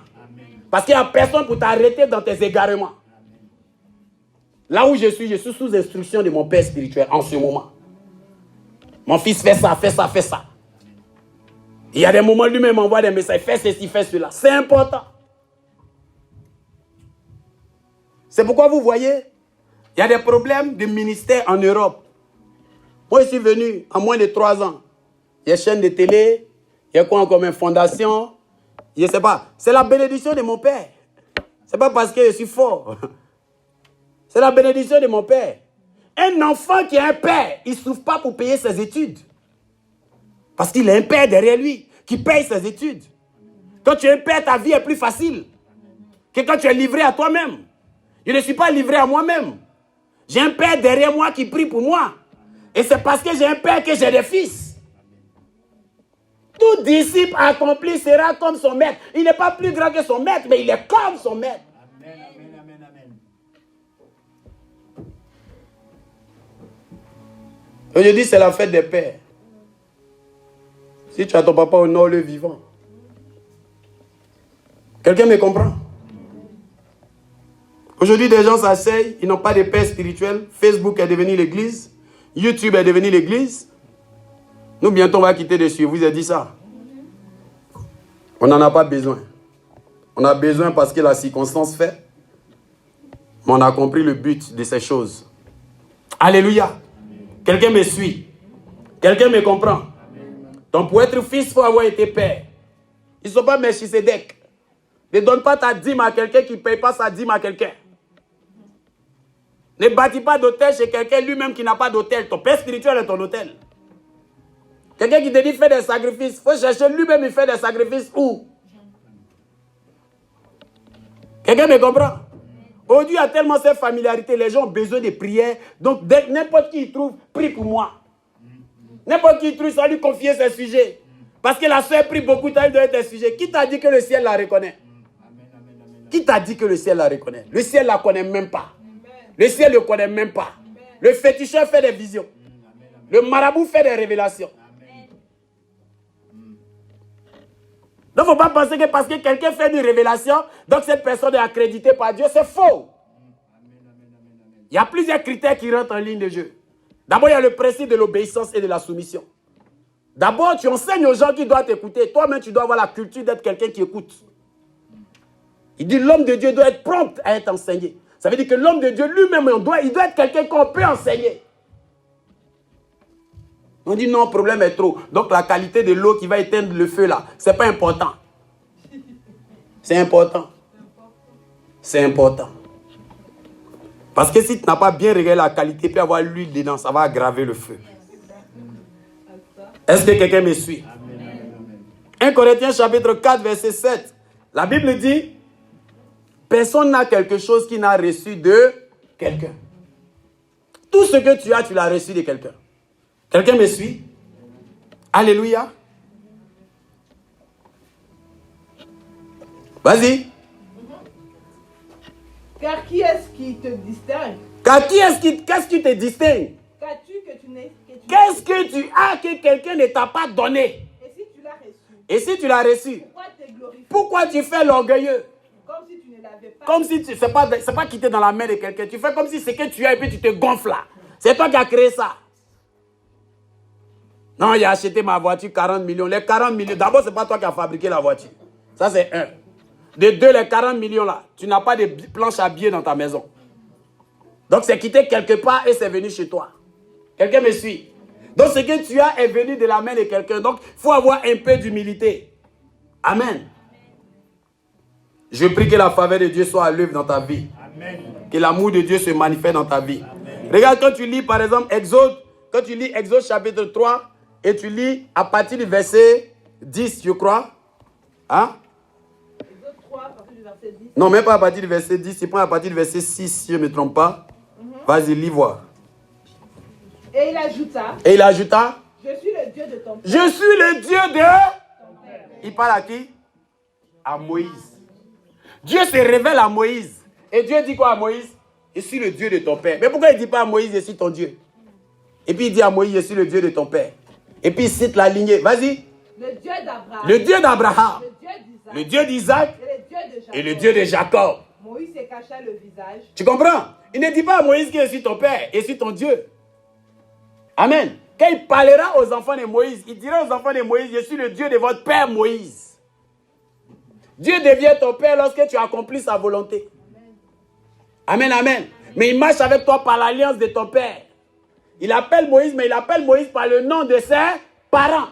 Parce qu'il n'y a personne pour t'arrêter dans tes égarements. Là où je suis sous instruction de mon père spirituel en ce moment. Mon fils fait ça, fait ça, fait ça. Il y a des moments, lui-même m'envoie des messages, fais ceci, fais cela. C'est important. C'est pourquoi vous voyez, il y a des problèmes de ministère en Europe. Moi, je suis venu en moins de 3 ans. Il y a chaîne de télé, il y a quoi encore, une fondation. Je ne sais pas. C'est la bénédiction de mon père. Ce n'est pas parce que je suis fort. C'est la bénédiction de mon père. Un enfant qui a un père, il ne souffre pas pour payer ses études. Parce qu'il a un père derrière lui qui paye ses études. Quand tu es un père, ta vie est plus facile que quand tu es livré à toi-même. Je ne suis pas livré à moi-même. J'ai un père derrière moi qui prie pour moi. Et c'est parce que j'ai un père que j'ai des fils. Tout disciple accompli sera comme son maître. Il n'est pas plus grand que son maître, mais il est comme son maître. Amen, amen, amen, amen. Aujourd'hui, c'est la fête des pères. Si tu as ton papa au nord, le vivant. Quelqu'un me comprend? Aujourd'hui, des gens s'asseyent, ils n'ont pas de père spirituel. Facebook est devenu l'église. YouTube est devenu l'église. Nous, bientôt, on va quitter dessus. Vous avez dit ça. On n'en a pas besoin. On a besoin parce que la circonstance fait. Mais on a compris le but de ces choses. Alléluia. Quelqu'un me suit. Quelqu'un me comprend. Donc pour être fils, il faut avoir été père. Ils ne sont pas Melchisedec. Ne donne pas ta dîme à quelqu'un qui ne paye pas sa dîme à quelqu'un. Ne bâtis pas d'hôtel chez quelqu'un lui-même qui n'a pas d'hôtel. Ton père spirituel est ton hôtel. Quelqu'un qui te dit fais des sacrifices. Il faut chercher lui-même, il fait des sacrifices où? Quelqu'un me comprend? Aujourd'hui, il y a tellement cette familiarité. Les gens ont besoin de prières. Donc, n'importe qui y trouve, prie pour moi. N'importe qui y trouve, ça va lui confier ses sujets. Parce que la soeur prie beaucoup de temps, il doit être un sujet. Qui t'a dit que le ciel la reconnaît? Qui t'a dit que le ciel la reconnaît? Le ciel ne la connaît même pas. Le ciel ne le connaît même pas. Le féticheur fait des visions. Le marabout fait des révélations. Donc, il ne faut pas penser que parce que quelqu'un fait une révélation, donc cette personne est accréditée par Dieu. C'est faux. Il y a plusieurs critères qui rentrent en ligne de jeu. D'abord, il y a le principe de l'obéissance et de la soumission. D'abord, tu enseignes aux gens qui doivent t'écouter. Toi-même, tu dois avoir la culture d'être quelqu'un qui écoute. Il dit l'homme de Dieu doit être prompt à être enseigné. Ça veut dire que l'homme de Dieu lui-même, il doit être quelqu'un qu'on peut enseigner. On dit non, le problème est trop. Donc la qualité de l'eau qui va éteindre le feu là, c'est pas important. C'est important. C'est important. Parce que si tu n'as pas bien regardé la qualité, puis avoir l'huile dedans, ça va aggraver le feu. Est-ce que quelqu'un me suit? 1 Corinthiens chapitre 4, verset 7. La Bible dit, personne n'a quelque chose qu'il n'a reçu de quelqu'un. Tout ce que tu as, tu l'as reçu de quelqu'un. Quelqu'un me suit? Alléluia. Vas-y. Car qui est-ce qui te distingue? Car qu'est-ce qui te distingue? Qu'as-tu que tu n'es? Qu'est-ce que tu as que quelqu'un ne t'a pas donné? Et si tu l'as reçu? Et si tu l'as reçu? Pourquoi tu fais l'orgueilleux? Comme si tu ne l'avais pas. Comme si c'est pas quitter dans la main de quelqu'un. Tu fais comme si c'est que tu as et puis tu te gonfles là. C'est toi qui as créé ça. Non, il a acheté ma voiture 40 millions. Les 40 millions, d'abord, ce n'est pas toi qui as fabriqué la voiture. Ça, c'est un. De deux, les 40 millions là, tu n'as pas de planche à billets dans ta maison. Donc, c'est quitté quelque part et c'est venu chez toi. Quelqu'un me suit? Donc, ce que tu as est venu de la main de quelqu'un. Donc, il faut avoir un peu d'humilité. Amen. Je prie que la faveur de Dieu soit à l'œuvre dans ta vie. Amen. Que l'amour de Dieu se manifeste dans ta vie. Amen. Regarde, quand tu lis, par exemple, Exode, quand tu lis Exode chapitre 3, et tu lis à partir du verset 10, je crois. Hein? Exode 3, à partir du verset 10. Non, même pas à partir du verset 10, tu prends à partir du verset 6, si je ne me trompe pas. Vas-y, lis voir. Et il ajouta. Et il ajouta. Je suis le Dieu de ton père. Je suis le Dieu de ton père. Il parle à qui? À Moïse. Dieu se révèle à Moïse. Et Dieu dit quoi à Moïse? Je suis le Dieu de ton père. Mais pourquoi il ne dit pas à Moïse, je suis ton Dieu? Et puis il dit à Moïse, je suis le Dieu de ton père. Et puis il cite la lignée. Vas-y. Le Dieu d'Abraham. Le Dieu d'Abraham. Le Dieu d'Isaac. Et le Dieu de Jacob. Moïse se cacha le visage. Tu comprends? Il ne dit pas à Moïse que je suis ton père, je suis ton Dieu. Amen. Quand il parlera aux enfants de Moïse, il dira aux enfants de Moïse, je suis le Dieu de votre père Moïse. Dieu devient ton père lorsque tu accomplis sa volonté. Amen, amen. Mais il marche avec toi par l'alliance de ton père. Il appelle Moïse, mais il appelle Moïse par le nom de ses parents.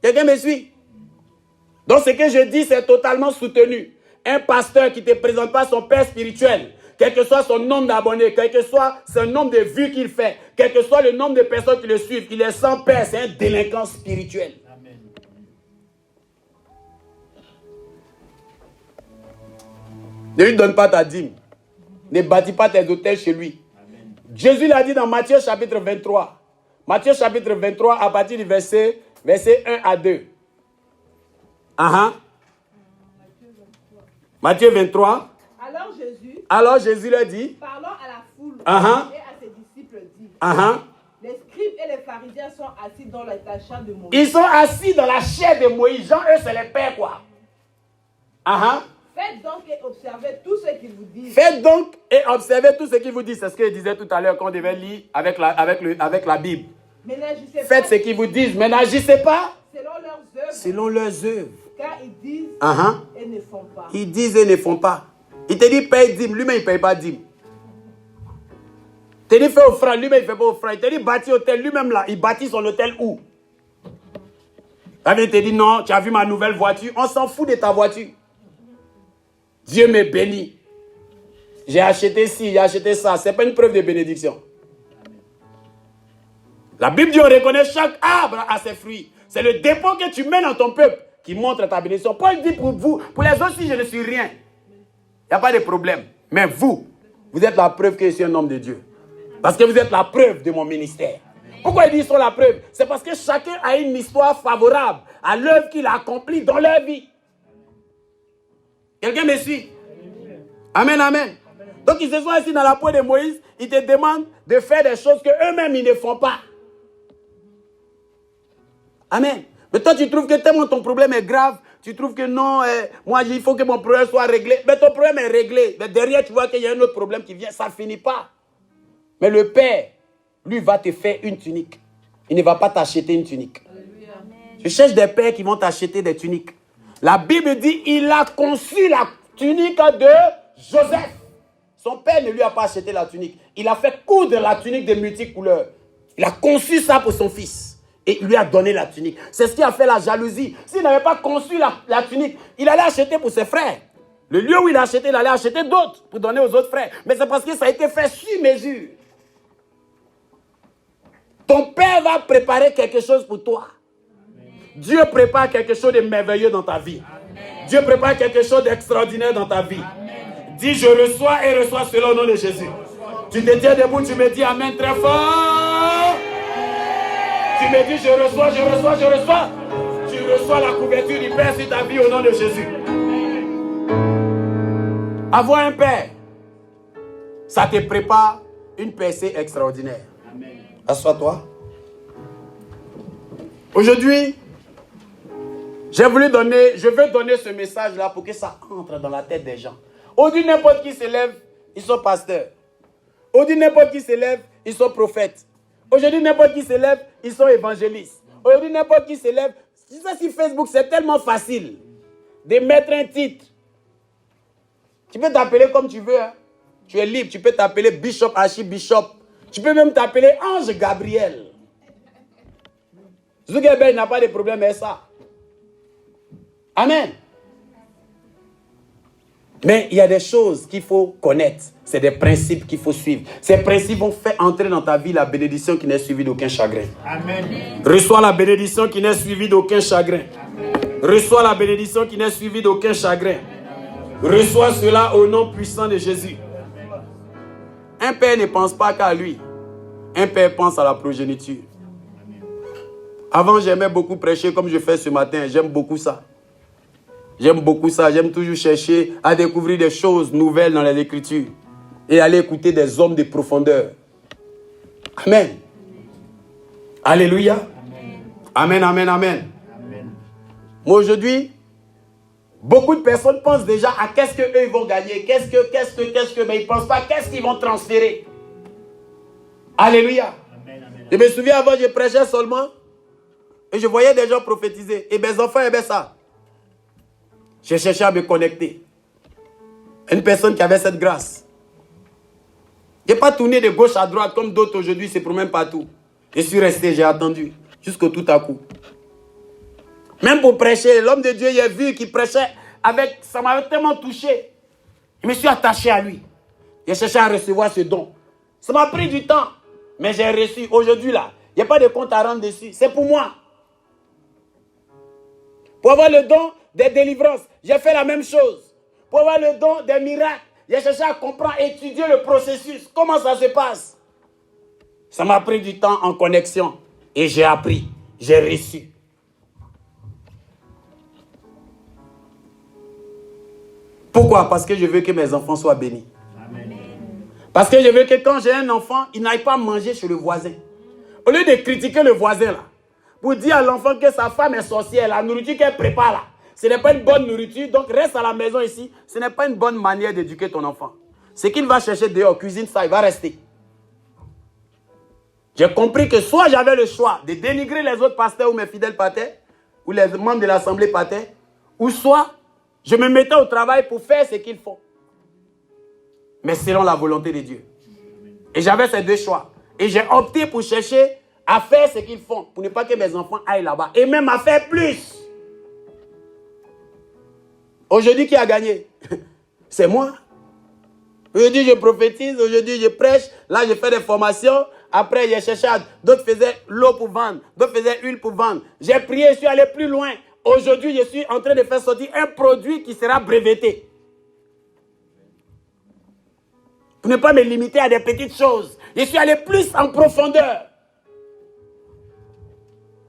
Quelqu'un me suit? Donc ce que je dis, c'est totalement soutenu. Un pasteur qui ne te présente pas son père spirituel, quel que soit son nombre d'abonnés, quel que soit son nombre de vues qu'il fait, quel que soit le nombre de personnes qui le suivent, il est sans père, c'est un délinquant spirituel. Amen. Ne lui donne pas ta dîme. Ne bâtis pas tes hôtels chez lui. Amen. Jésus l'a dit dans Matthieu chapitre 23. Matthieu chapitre 23 à partir du verset 1 à 2. Matthieu 23. Alors Jésus leur dit. Parlant à la foule et à ses disciples dit. Les scribes et les pharisiens sont assis dans la chair de Moïse. Ils sont assis dans la chair de Moïse. Jean, eux, c'est les pères, quoi. Faites donc et observez tout ce qu'ils vous disent. Faites donc et observez tout ce qu'ils vous disent. C'est ce qu'il disait tout à l'heure quand on devait lire avec la Bible. Mais n'agissez pas. Faites ce qu'ils vous disent, mais n'agissez pas. selon leurs œuvres. Selon leurs œuvres. Car ils disent et ne font pas. Ils disent et ne font pas. Il te dit paye dîme, lui-même il ne paye pas dîme. Il te dit fais offrande, lui-même il ne fait pas offrande. Il te dit bâtis hôtel, lui-même là, il bâtit son hôtel où? Il te dit non, tu as vu ma nouvelle voiture, on s'en fout de ta voiture. Dieu me bénit. J'ai acheté ci, j'ai acheté ça. Ce n'est pas une preuve de bénédiction. La Bible dit on reconnaît chaque arbre à ses fruits. C'est le dépôt que tu mets dans ton peuple qui montre ta bénédiction. Paul dit pour vous, pour les autres, si je ne suis rien, il n'y a pas de problème. Mais vous êtes la preuve que je suis un homme de Dieu. Parce que vous êtes la preuve de mon ministère. Pourquoi il dit qu'ils sont la preuve? C'est parce que chacun a une histoire favorable à l'œuvre qu'il a accomplie dans leur vie. Quelqu'un me suit? Amen, amen. Donc ils se sont assis dans la peau de Moïse, ils te demandent de faire des choses qu'eux-mêmes ils ne font pas. Amen. Mais toi tu trouves que tellement ton problème est grave, tu trouves que non, moi il faut que mon problème soit réglé. Mais ton problème est réglé. Mais derrière tu vois qu'il y a un autre problème qui vient, ça ne finit pas. Mais le Père, lui va te faire une tunique. Il ne va pas t'acheter une tunique. Je cherche des pères qui vont t'acheter des tuniques. La Bible dit, il a conçu la tunique de Joseph. Son père ne lui a pas acheté la tunique. Il a fait coudre la tunique de multicouleurs. Il a conçu ça pour son fils. Et il lui a donné la tunique. C'est ce qui a fait la jalousie. S'il n'avait pas conçu la tunique, il allait acheter pour ses frères. Le lieu où il a acheté, il allait acheter d'autres pour donner aux autres frères. Mais c'est parce que ça a été fait sur mesure. Ton père va préparer quelque chose pour toi. Dieu prépare quelque chose de merveilleux dans ta vie. Dieu prépare quelque chose d'extraordinaire dans ta vie. Dis je reçois et reçois selon le nom de Jésus. Tu te tiens debout, tu me dis amen très fort. Tu me dis je reçois, je reçois, je reçois. Tu reçois la couverture du Père sur ta vie au nom de Jésus. Avoir un Père, ça te prépare une percée extraordinaire. Assois-toi. Aujourd'hui, je veux donner ce message-là pour que ça entre dans la tête des gens. Aujourd'hui, n'importe qui se lève, ils sont pasteurs. Aujourd'hui, n'importe qui se lève, ils sont prophètes. Aujourd'hui, n'importe qui se lève, ils sont évangélistes. Aujourd'hui, n'importe qui se lève. Ça, sur Facebook, c'est tellement facile de mettre un titre. Tu peux t'appeler comme tu veux. Hein. Tu es libre. Tu peux t'appeler Bishop, Archibishop. Tu peux même t'appeler Ange Gabriel. Zuckerberg n'a pas de problème avec ça. Amen. Mais il y a des choses qu'il faut connaître. C'est des principes qu'il faut suivre. Ces principes vont faire entrer dans ta vie la bénédiction qui n'est suivie d'aucun chagrin. Amen. Reçois la bénédiction qui n'est suivie d'aucun chagrin. Reçois la bénédiction qui n'est suivie d'aucun chagrin. Reçois cela au nom puissant de Jésus. Un père ne pense pas qu'à lui. Un père pense à la progéniture. Avant, j'aimais beaucoup prêcher comme je fais ce matin. J'aime beaucoup ça. J'aime beaucoup ça. J'aime toujours chercher à découvrir des choses nouvelles dans les Écritures. Et aller écouter des hommes de profondeur. Amen. Alléluia. Amen, amen, amen. Amen. Moi, aujourd'hui, beaucoup de personnes pensent déjà à qu'est-ce qu'eux ils vont gagner. Qu'est-ce que, mais ils ne pensent pas qu'est-ce qu'ils vont transférer. Alléluia. Amen, amen. Je me souviens avant, je prêchais seulement. Et je voyais des gens prophétiser. Et mes enfants aimaient ça. J'ai cherché à me connecter. Une personne qui avait cette grâce. Je n'ai pas tourné de gauche à droite comme d'autres aujourd'hui se promènent partout. Je suis resté, j'ai attendu. Jusqu'au tout à coup. Même pour prêcher, l'homme de Dieu, il a vu qu'il prêchait avec... Ça m'avait tellement touché. Je me suis attaché à lui. J'ai cherché à recevoir ce don. Ça m'a pris du temps. Mais j'ai reçu. Aujourd'hui, là, il n'y a pas de compte à rendre dessus. C'est pour moi. Pour avoir le don des délivrances, j'ai fait la même chose. Pour avoir le don des miracles, j'ai cherché à comprendre, étudier le processus. Comment ça se passe? Ça m'a pris du temps en connexion. Et j'ai appris. J'ai reçu. Pourquoi? Parce que je veux que mes enfants soient bénis. Amen. Parce que je veux que quand j'ai un enfant, il n'aille pas manger chez le voisin. Au lieu de critiquer le voisin là, pour dire à l'enfant que sa femme est sorcière, la nourriture qu'elle prépare là, ce n'est pas une bonne nourriture, donc reste à la maison ici. Ce n'est pas une bonne manière d'éduquer ton enfant. Ce qu'il va chercher dehors, cuisine ça, il va rester. J'ai compris que soit j'avais le choix de dénigrer les autres pasteurs ou mes fidèles pasteurs, où les membres de l'Assemblée partaient, ou soit je me mettais au travail pour faire ce qu'ils font. Mais selon la volonté de Dieu. Et j'avais ces deux choix. Et j'ai opté pour chercher à faire ce qu'ils font, pour ne pas que mes enfants aillent là-bas. Et même à faire plus. Aujourd'hui, qui a gagné? C'est moi. Aujourd'hui, je prophétise, aujourd'hui, je prêche. Là, je fais des formations. Après, j'ai cherché, d'autres faisaient l'eau pour vendre, d'autres faisaient l'huile pour vendre. J'ai prié, je suis allé plus loin. Aujourd'hui, je suis en train de faire sortir un produit qui sera breveté. Pour ne pas me limiter à des petites choses. Je suis allé plus en profondeur.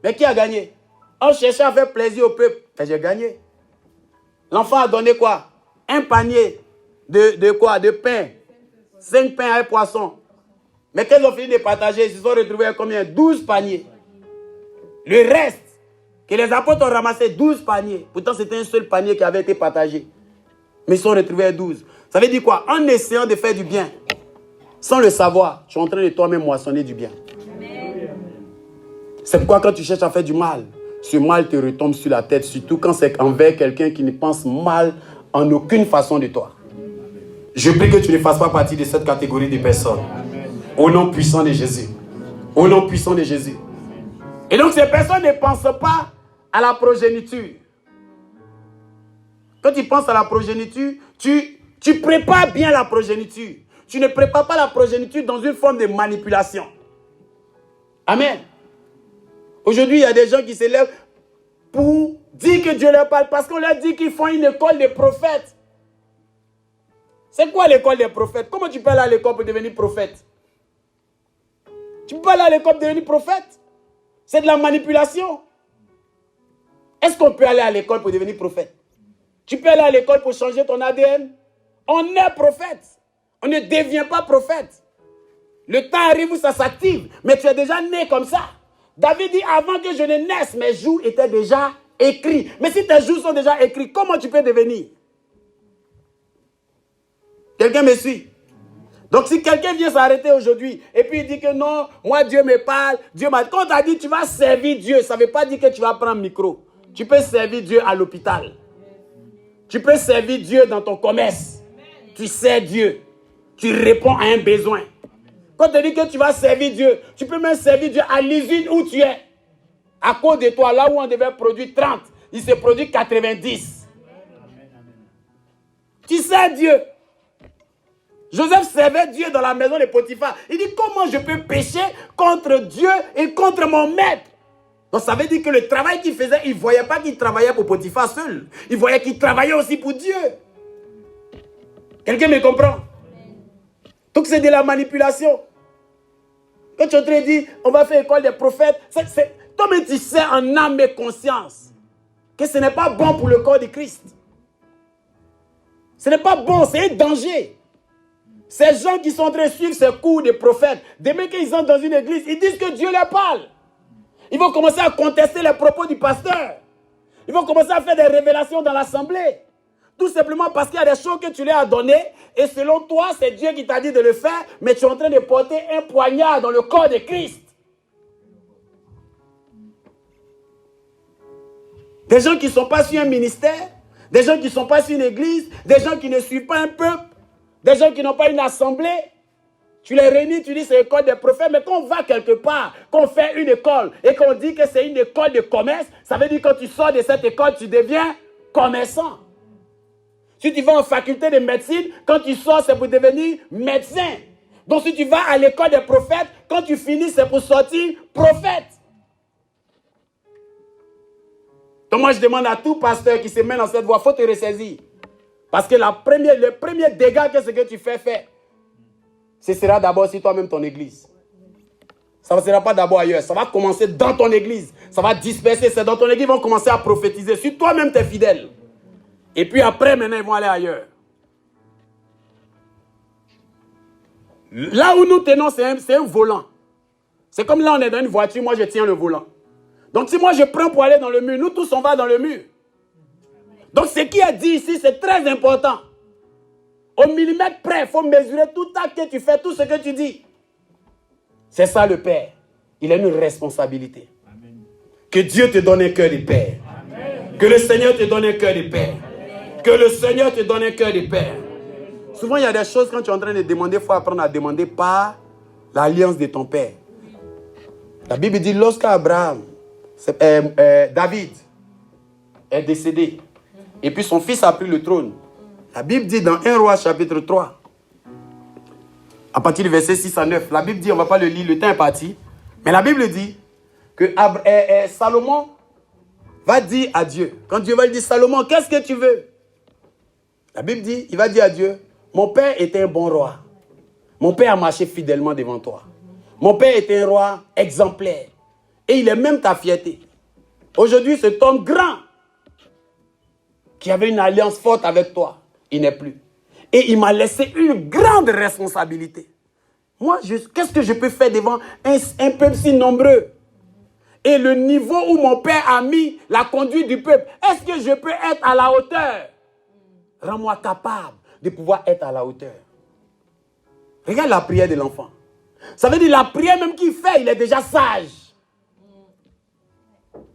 Mais qui a gagné? On cherchait à faire plaisir au peuple. Et j'ai gagné. L'enfant a donné quoi? Un panier de quoi? De pain. 5 pains à un poisson. Mais quand ils ont fini de partager, ils se sont retrouvés à combien? 12 paniers. Le reste, que les apôtres ont ramassé 12 paniers. Pourtant, c'était un seul panier qui avait été partagé. Mais ils se sont retrouvés à 12. Ça veut dire quoi? En essayant de faire du bien, sans le savoir, tu es en train de toi-même moissonner du bien. C'est pourquoi quand tu cherches à faire du mal, ce mal te retombe sur la tête, surtout quand c'est envers quelqu'un qui ne pense mal en aucune façon de toi. Je prie que tu ne fasses pas partie de cette catégorie de personnes. Au nom puissant de Jésus. Au nom puissant de Jésus. Et donc ces personnes ne pensent pas à la progéniture. Quand tu penses à la progéniture, tu prépares bien la progéniture. Tu ne prépares pas la progéniture dans une forme de manipulation. Amen. Aujourd'hui, il y a des gens qui s'élèvent pour dire que Dieu leur parle parce qu'on leur dit qu'ils font une école des prophètes. C'est quoi l'école des prophètes? Comment tu peux aller à l'école pour devenir prophète? Tu peux pas aller à l'école pour devenir prophète? C'est de la manipulation. Est-ce qu'on peut aller à l'école pour devenir prophète? Tu peux aller à l'école pour changer ton ADN? On est prophète. On ne devient pas prophète. Le temps arrive où ça s'active. Mais tu es déjà né comme ça. David dit, avant que je ne naisse, mes jours étaient déjà écrits. Mais si tes jours sont déjà écrits, comment tu peux devenir? Quelqu'un me suit? Donc si quelqu'un vient s'arrêter aujourd'hui et puis il dit que non, moi Dieu me parle, Dieu m'a dit, quand tu as dit tu vas servir Dieu, ça ne veut pas dire que tu vas prendre micro. Tu peux servir Dieu à l'hôpital. Tu peux servir Dieu dans ton commerce. Tu sers Dieu. Tu réponds à un besoin. Quand tu dis que tu vas servir Dieu, tu peux même servir Dieu à l'usine où tu es. À cause de toi, là où on devait produire 30, il se produit 90. Tu sers Dieu. Joseph servait Dieu dans la maison de Potiphar. Il dit, comment je peux pécher contre Dieu et contre mon maître? Donc ça veut dire que le travail qu'il faisait, il ne voyait pas qu'il travaillait pour Potiphar seul. Il voyait qu'il travaillait aussi pour Dieu. Quelqu'un me comprend? Donc c'est de la manipulation. Quand tu es en train de dire, on va faire école des prophètes, toi-même tu sais en âme et conscience que ce n'est pas bon pour le corps de Christ. Ce n'est pas bon, c'est un danger. Ces gens qui sont en train de suivre ces cours de prophètes, demain qu'ils entrent dans une église, ils disent que Dieu leur parle. Ils vont commencer à contester les propos du pasteur. Ils vont commencer à faire des révélations dans l'assemblée. Tout simplement parce qu'il y a des choses que tu leur as données et selon toi, c'est Dieu qui t'a dit de le faire, mais tu es en train de porter un poignard dans le corps de Christ. Des gens qui ne sont pas sur un ministère, des gens qui ne sont pas sur une église, des gens qui ne suivent pas un peuple, des gens qui n'ont pas une assemblée. Tu les réunis, tu dis c'est l'école des prophètes, mais quand on va quelque part, qu'on fait une école et qu'on dit que c'est une école de commerce, ça veut dire que quand tu sors de cette école, tu deviens commerçant. Si tu vas en faculté de médecine, quand tu sors, c'est pour devenir médecin. Donc si tu vas à l'école des prophètes, quand tu finis, c'est pour sortir prophète. Donc moi, je demande à tout pasteur qui se met dans cette voie, il faut te ressaisir. Parce que le premier dégât que ce que tu fais faire, ce sera d'abord sur toi-même ton église. Ça ne sera pas d'abord ailleurs. Ça va commencer dans ton église. Ça va disperser. C'est dans ton église qu'ils vont commencer à prophétiser. Si toi-même tu es fidèle. Et puis après, maintenant, ils vont aller ailleurs. Là où nous tenons, c'est un volant. C'est comme là, on est dans une voiture, moi je tiens le volant. Donc si moi je prends pour aller dans le mur, nous tous on va dans le mur. Donc ce qui est dit ici, c'est très important. Au millimètre près, il faut mesurer tout acte que tu fais, tout ce que tu dis. C'est ça le Père. Il a une responsabilité. Amen. Que Dieu te donne un cœur de Père. Amen. Que le Seigneur te donne un cœur de père. Que le Seigneur te donne un cœur de père. Souvent, il y a des choses quand tu es en train de demander, il faut apprendre à demander par l'alliance de ton père. La Bible dit, lorsqu'Abraham, David est décédé, et puis son fils a pris le trône, la Bible dit dans 1 Roi chapitre 3, à partir du verset 6 à 9, la Bible dit, on ne va pas le lire, le temps est parti, mais la Bible dit que Salomon va dire à Dieu, quand Dieu va lui dire, Salomon, qu'est-ce que tu veux? La Bible dit, il va dire à Dieu, mon père était un bon roi. Mon père a marché fidèlement devant toi. Mon père était un roi exemplaire. Et il est même ta fierté. Aujourd'hui, cet homme grand, qui avait une alliance forte avec toi, il n'est plus. Et il m'a laissé une grande responsabilité. Moi, qu'est-ce que je peux faire devant un peuple si nombreux? Et le niveau où mon père a mis la conduite du peuple, est-ce que je peux être à la hauteur? Rends-moi capable de pouvoir être à la hauteur. Regarde la prière de l'enfant. Ça veut dire la prière même qu'il fait, il est déjà sage.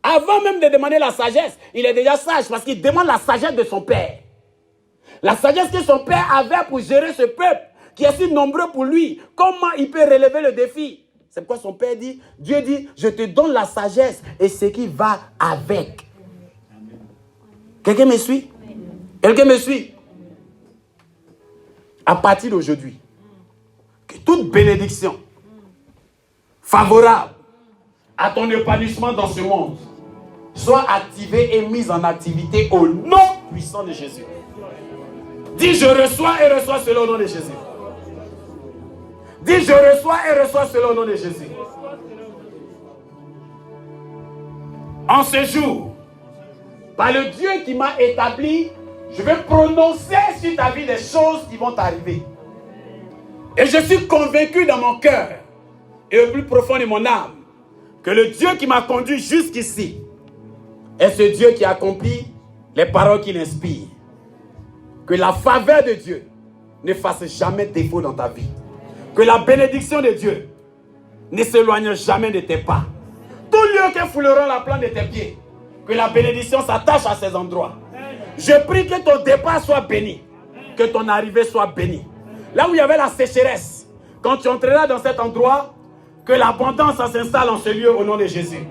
Avant même de demander la sagesse, il est déjà sage parce qu'il demande la sagesse de son père. La sagesse que son père avait pour gérer ce peuple qui est si nombreux pour lui. Comment il peut relever le défi? C'est pourquoi son père dit, Dieu dit, je te donne la sagesse et ce qui va avec. Quelqu'un me suit? Quelqu'un me suit? À partir d'aujourd'hui, que toute bénédiction favorable à ton épanouissement dans ce monde soit activée et mise en activité au nom puissant de Jésus. Dis, je reçois et reçois cela au nom de Jésus. Dis, je reçois et reçois cela au nom de Jésus. En ce jour, par le Dieu qui m'a établi, je vais prononcer sur ta vie des choses qui vont t'arriver. Et je suis convaincu dans mon cœur et au plus profond de mon âme que le Dieu qui m'a conduit jusqu'ici est ce Dieu qui accomplit les paroles qu'il inspire. Que la faveur de Dieu ne fasse jamais défaut dans ta vie. Que la bénédiction de Dieu ne s'éloigne jamais de tes pas. Tout lieu que fouleront la plante de tes pieds, que la bénédiction s'attache à ces endroits. Je prie que ton départ soit béni, que ton arrivée soit bénie. Là où il y avait la sécheresse, quand tu entreras dans cet endroit, que l'abondance s'installe en ce lieu au nom de Jésus.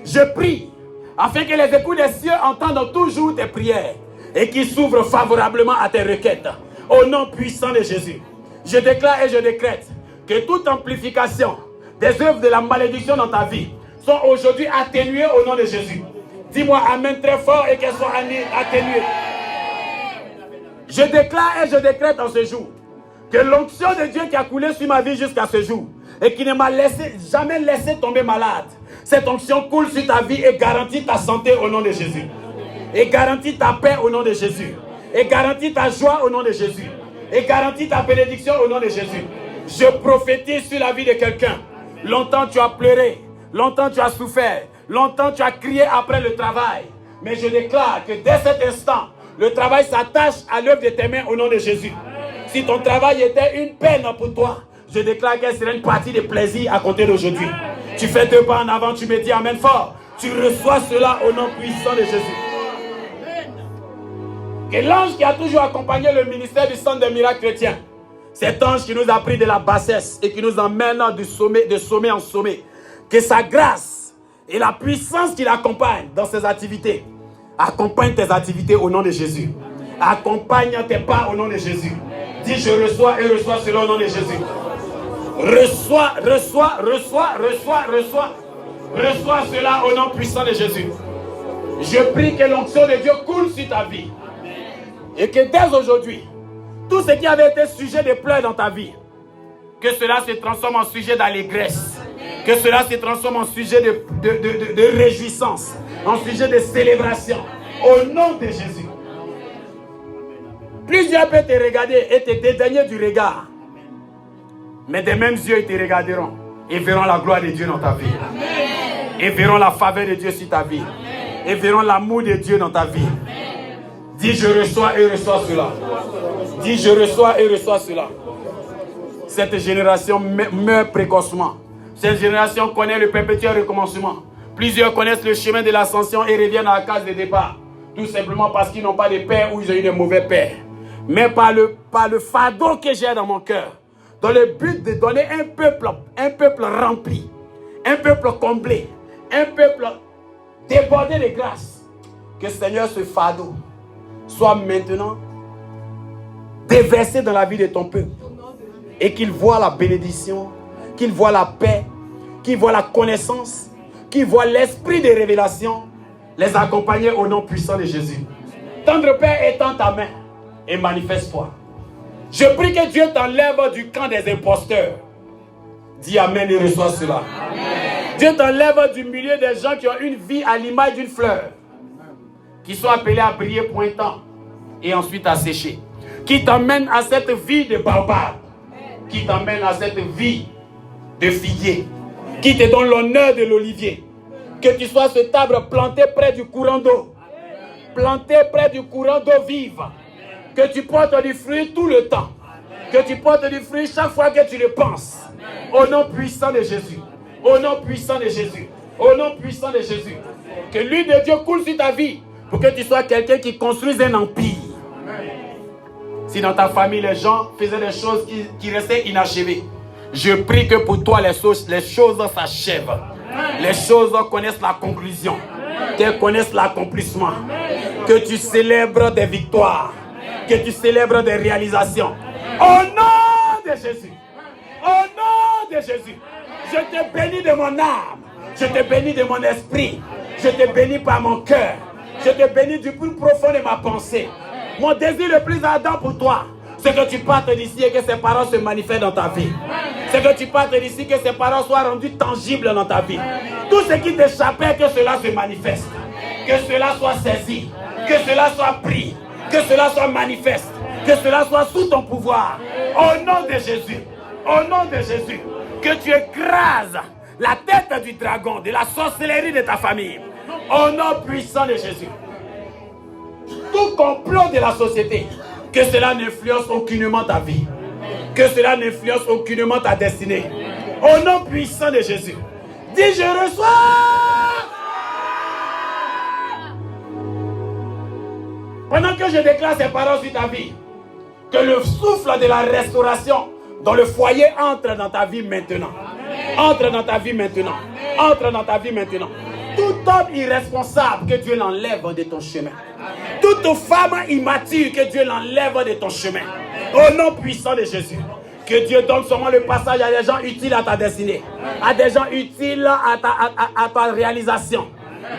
Je prie afin que les échos des cieux entendent toujours tes prières et qu'ils s'ouvrent favorablement à tes requêtes. Au nom puissant de Jésus, je déclare et je décrète que toute amplification des œuvres de la malédiction dans ta vie sont aujourd'hui atténuées au nom de Jésus. Dis-moi amen très fort et qu'elles soient atténuées. Je déclare et je décrète en ce jour que l'onction de Dieu qui a coulé sur ma vie jusqu'à ce jour et qui ne m'a jamais laissé tomber malade, cette onction coule sur ta vie et garantit ta santé au nom de Jésus. Et garantit ta paix au nom de Jésus. Et garantit ta joie au nom de Jésus. Et garantit ta bénédiction au nom de Jésus. Je prophétise sur la vie de quelqu'un. Longtemps tu as pleuré, longtemps tu as souffert, longtemps tu as crié après le travail. Mais je déclare que dès cet instant, le travail s'attache à l'œuvre de tes mains au nom de Jésus. Si ton travail était une peine pour toi, je déclare qu'elle serait une partie de plaisir à compter d'aujourd'hui. Tu fais 2 pas en avant, tu me dis amen fort. Tu reçois cela au nom puissant de Jésus. Que l'ange qui a toujours accompagné le ministère du Centre des miracles chrétiens, cet ange qui nous a pris de la bassesse et qui nous emmène de sommet en sommet, que sa grâce et la puissance qui l'accompagne dans ses activités, accompagne tes activités au nom de Jésus. Accompagne tes pas au nom de Jésus. Dis je reçois et reçois cela au nom de Jésus. Reçois cela au nom puissant de Jésus. Je prie que l'onction de Dieu coule sur ta vie. Et que dès aujourd'hui, tout ce qui avait été sujet de pleurs dans ta vie, que cela se transforme en sujet d'allégresse. Que cela se transforme en sujet de réjouissance, en sujet de célébration. Au nom de Jésus. Plusieurs peuvent te regarder et te dédaigner du regard. Mais des mêmes yeux, ils te regarderont et verront la gloire de Dieu dans ta vie. Amen. Et verront la faveur de Dieu sur ta vie. Amen. Et verront l'amour de Dieu dans ta vie. Amen. Dis je reçois et reçois cela. Dis je reçois et reçois cela. Cette génération meurt précocement. Cette génération connaît le perpétuel recommencement. Plusieurs connaissent le chemin de l'ascension et reviennent à la case de départ. tout simplement parce qu'ils n'ont pas de père ou ils ont eu de mauvais pères. Mais par le fardeau que j'ai dans mon cœur, dans le but de donner un peuple rempli, un peuple comblé, un peuple débordé de grâce. Que Seigneur, ce fardeau soit maintenant déversé dans la vie de ton peuple. Et qu'il voit la bénédiction, qu'il voit la paix, qu'il voit la connaissance, qu'il voit l'esprit de révélation les accompagner au nom puissant de Jésus. Tendre Père, étends ta main et manifeste-toi. Je prie que Dieu t'enlève du camp des imposteurs. Dis Amen et reçois cela. Amen. Dieu t'enlève du milieu des gens qui ont une vie à l'image d'une fleur, qui sont appelés à briller pointant et ensuite à sécher. Qui t'emmène à cette vie de barbare, qui t'emmène à cette vie de figuier, qui te donne l'honneur de l'olivier. Que tu sois cet arbre planté près du courant d'eau, planté près du courant d'eau vive. Que tu portes du fruit tout le temps. Que tu portes du fruit chaque fois que tu le penses. Au nom puissant de Jésus. Au nom puissant de Jésus. Au nom puissant de Jésus. Que l'huile de Dieu coule sur ta vie pour que tu sois quelqu'un qui construise un empire. Si dans ta famille les gens faisaient des choses qui restaient inachevées, je prie que pour toi les choses s'achèvent. Les choses connaissent la conclusion. Qu'elles connaissent l'accomplissement. Que tu célèbres des victoires. Que tu célèbres des réalisations. Au nom de Jésus. Au nom de Jésus. Je te bénis de mon âme. Je te bénis de mon esprit. Je te bénis par mon cœur. Je te bénis du plus profond de ma pensée. Mon désir le plus ardent pour toi, c'est que tu partes d'ici et que ces paroles se manifestent dans ta vie. C'est que tu partes d'ici, que ces paroles soient rendues tangibles dans ta vie. Tout ce qui t'échappait, que cela se manifeste. Que cela soit saisi. Que cela soit pris. Que cela soit manifeste. Que cela soit sous ton pouvoir. Au nom de Jésus. Au nom de Jésus. Que tu écrases la tête du dragon, de la sorcellerie de ta famille. Au nom puissant de Jésus. Tout complot de la société, que cela n'influence aucunement ta vie. Que cela n'influence aucunement ta destinée. Au nom puissant de Jésus. Dis, je reçois. Pendant que je déclare ces paroles sur ta vie, que le souffle de la restauration dans le foyer entre dans ta vie maintenant. Entre dans ta vie maintenant. Entre dans ta vie maintenant. Tout homme irresponsable, que Dieu l'enlève de ton chemin. Toute femme immature, que Dieu l'enlève de ton chemin. Au nom puissant de Jésus. Que Dieu donne seulement le passage à des gens utiles à ta destinée. À des gens utiles à ta réalisation.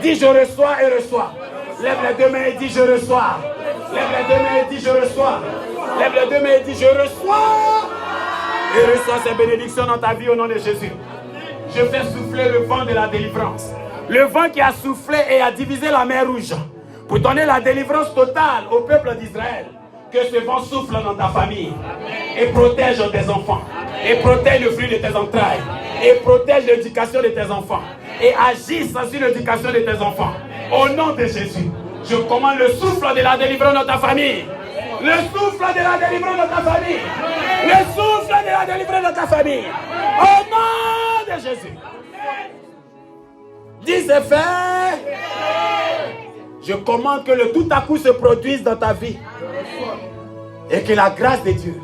Dis, je reçois et reçois. Lève les deux mains et dis, je reçois. Lève les deux mains et dis, je reçois. Lève les deux mains et dis, je reçois. Et reçois ces bénédictions dans ta vie au nom de Jésus. Je fais souffler le vent de la délivrance. Le vent qui a soufflé et a divisé la mer Rouge pour donner la délivrance totale au peuple d'Israël. Que ce vent souffle dans ta famille et protège tes enfants. Et protège le fruit de tes entrailles. Et protège l'éducation de tes enfants. Et agisse sur l'éducation de tes enfants. Au nom de Jésus, je commande le souffle de la délivrance dans ta famille. Le souffle de la délivrance dans ta famille. Le souffle de la délivrance dans ta famille. Au nom de Jésus. Dis, c'est fait. Je commande que le tout à coup se produise dans ta vie. Et que la grâce de Dieu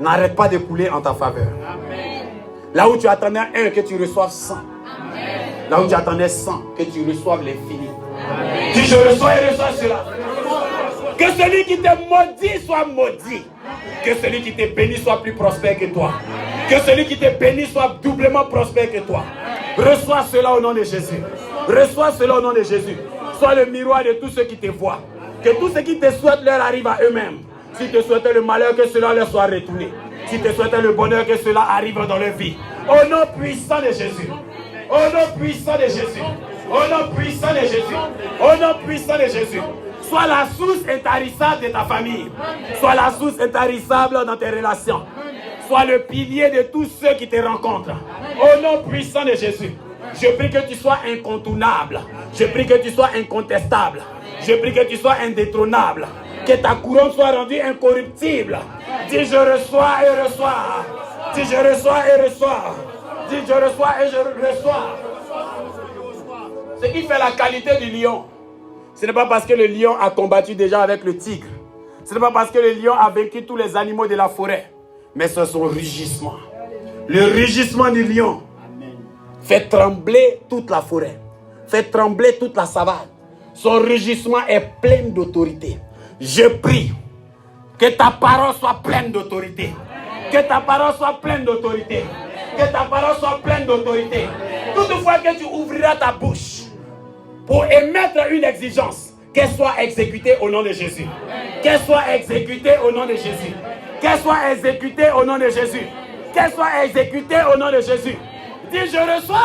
n'arrête pas de couler en ta faveur. Là où tu attendais 1, que tu reçoives 100. Là où tu attendais 100, que tu reçoives l'infini. Dis, je reçois et reçois cela. Que celui qui te maudit soit maudit. Que celui qui te bénit soit plus prospère que toi. Que celui qui te bénit soit doublement prospère que toi. Reçois cela au nom de Jésus. Reçois cela au nom de Jésus. Sois le miroir de tous ceux qui te voient. Que tout ce qui te souhaite leur arrive à eux-mêmes. Si te souhaitais le malheur, que cela leur soit retourné. Si te souhaitais le bonheur, que cela arrive dans leur vie. Au nom puissant de Jésus. Au nom puissant de Jésus. Au nom puissant de Jésus. Au nom puissant de Jésus. Sois la source intarissable de ta famille. Sois la source intarissable dans tes relations. Sois le pilier de tous ceux qui te rencontrent. Au nom puissant de Jésus. Je prie que tu sois incontournable. Je prie que tu sois incontestable. Je prie que tu sois indétrônable. Que ta couronne soit rendue incorruptible. Dis, je reçois et reçois. Dis, je reçois et reçois. Dis, je reçois et je reçois. Ce qui fait la qualité du lion, Ce n'est pas parce que le lion a combattu déjà avec le tigre. Ce n'est pas parce que le lion a vaincu tous les animaux de la forêt. Mais c'est son rugissement. Le rugissement du lion fait trembler toute la forêt. Fait trembler toute la savane. Son rugissement est plein d'autorité. Je prie que ta parole soit pleine d'autorité. Que ta parole soit pleine d'autorité. Que ta parole soit pleine d'autorité. Toutefois que tu ouvriras ta bouche pour émettre une exigence, qu'elle soit exécutée au nom de Jésus. Qu'elle soit exécutée au nom de Jésus. Qu'elle soit exécutée au nom de Jésus. Qu'elle soit exécutée au nom de Jésus. Dis, je reçois.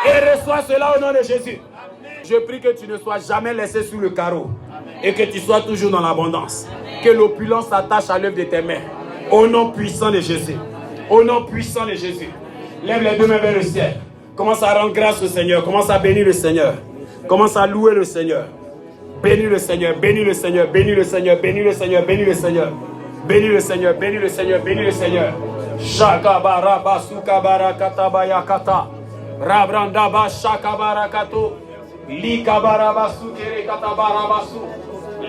Et reçois cela au nom de Jésus. Je prie que tu ne sois jamais laissé sous le carreau. Et que tu sois toujours dans l'abondance. Que l'opulence s'attache à l'œuvre de tes mains. Au nom puissant de Jésus. Au nom puissant de Jésus. Lève les deux mains vers le ciel. Commence à rendre grâce au Seigneur. Commence à bénir le Seigneur. Commence à louer le Seigneur. Bénis le Seigneur. Bénis le Seigneur. Bénis le Seigneur. Bénis le Seigneur. Bénis le Seigneur. Bénis le Seigneur. Bénis le Seigneur. Bénis le Seigneur. Shakabara basukabara katabaya kata. Rabrandaba shakabara kato. Likabara basukere katabara basu.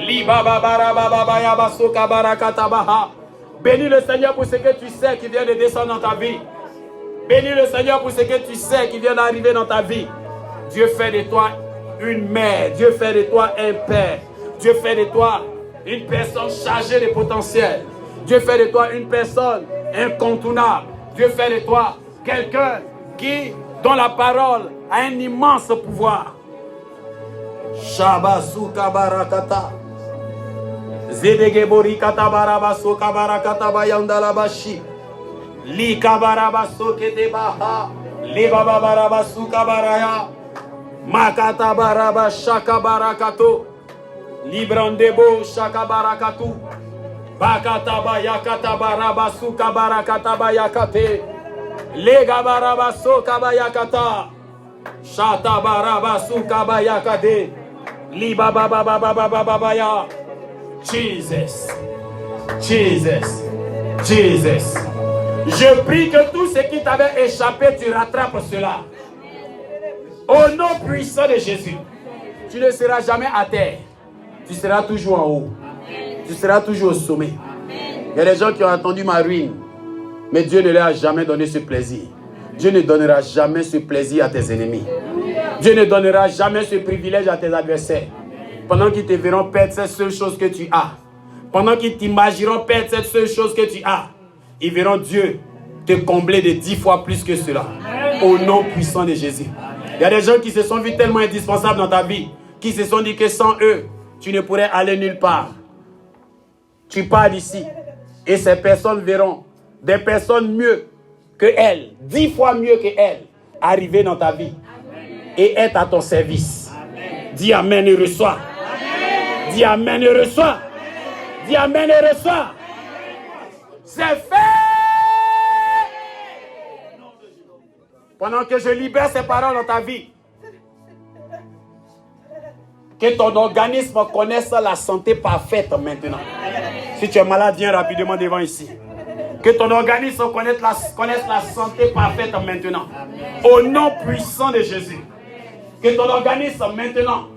Libabara babaya basukabara katabaha. Bénis le Seigneur pour ce que tu sais qui vient de descendre dans ta vie. Bénis le Seigneur pour ce que tu sais qui vient d'arriver dans ta vie. Dieu fait de toi une mère. Dieu fait de toi un père. Dieu fait de toi une personne chargée de potentiel. Dieu fait de toi une personne incontournable. Dieu fait de toi quelqu'un dont la parole a un immense pouvoir. Shabasuka barakata. Zedegebori katabarabaso kabarakata bayandalabashi. Li kabarabaso kedebaha. Li bababarabasu kabaraya. Makata baraba shakabarakato. Librandebo shakabarakatu. Bakataba yakataba rabasu kabarakataba yakate. Lega barabaso kabayakata. Shataba rabasu kabayakade. Liba baba baba baba baba ya. Jesus. Jesus. Jesus. Je prie que tout ce qui t'avait échappé, tu rattrapes cela. Au nom puissant de Jésus, tu ne seras jamais à terre. Tu seras toujours en haut. Tu seras toujours au sommet. Il y a des gens qui ont attendu ma ruine. Mais Dieu ne leur a jamais donné ce plaisir. Dieu ne donnera jamais ce plaisir à tes ennemis. Dieu ne donnera jamais ce privilège à tes adversaires. Pendant qu'ils te verront perdre cette seule chose que tu as. Pendant qu'ils t'imagineront perdre cette seule chose que tu as. Ils verront Dieu te combler de 10 fois plus que cela. Au nom puissant de Jésus. Il y a des gens qui se sont vus tellement indispensables dans ta vie. Qui se sont dit que sans eux, tu ne pourrais aller nulle part. Tu pars d'ici. Et ces personnes verront des personnes mieux que elles, 10 fois mieux que elles, arriver dans ta vie et être à ton service. Dis Amen et reçois. Dis Amen et reçois. Dis Amen et reçois. C'est fait. Pendant que je libère ces paroles dans ta vie, que ton organisme connaisse la santé parfaite maintenant. Si tu es malade, viens rapidement devant ici. Que ton organisme connaisse la santé parfaite maintenant. Au nom puissant de Jésus. Que ton organisme maintenant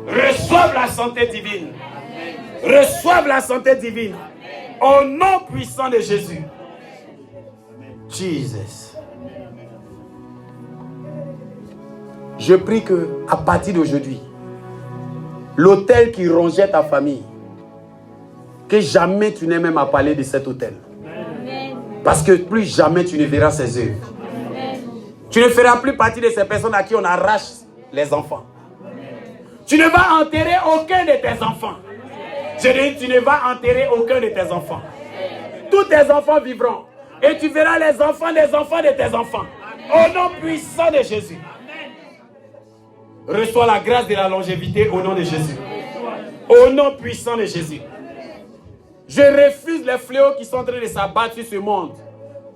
reçoive la santé divine. Reçoive la santé divine. Au nom puissant de Jésus. Jesus. Je prie que à partir d'aujourd'hui, l'autel qui rongeait ta famille, que jamais tu n'aies même à parler de cet autel. Parce que plus jamais tu ne verras ses œuvres. Tu ne feras plus partie de ces personnes à qui on arrache les enfants. Tu ne vas enterrer aucun de tes enfants. Je dis, tu ne vas enterrer aucun de tes enfants. Tous tes enfants vivront. Et tu verras les enfants des enfants de tes enfants. Au nom puissant de Jésus. Reçois la grâce de la longévité au nom de Jésus. Au nom puissant de Jésus. Je refuse les fléaux qui sont en train de s'abattre sur ce monde.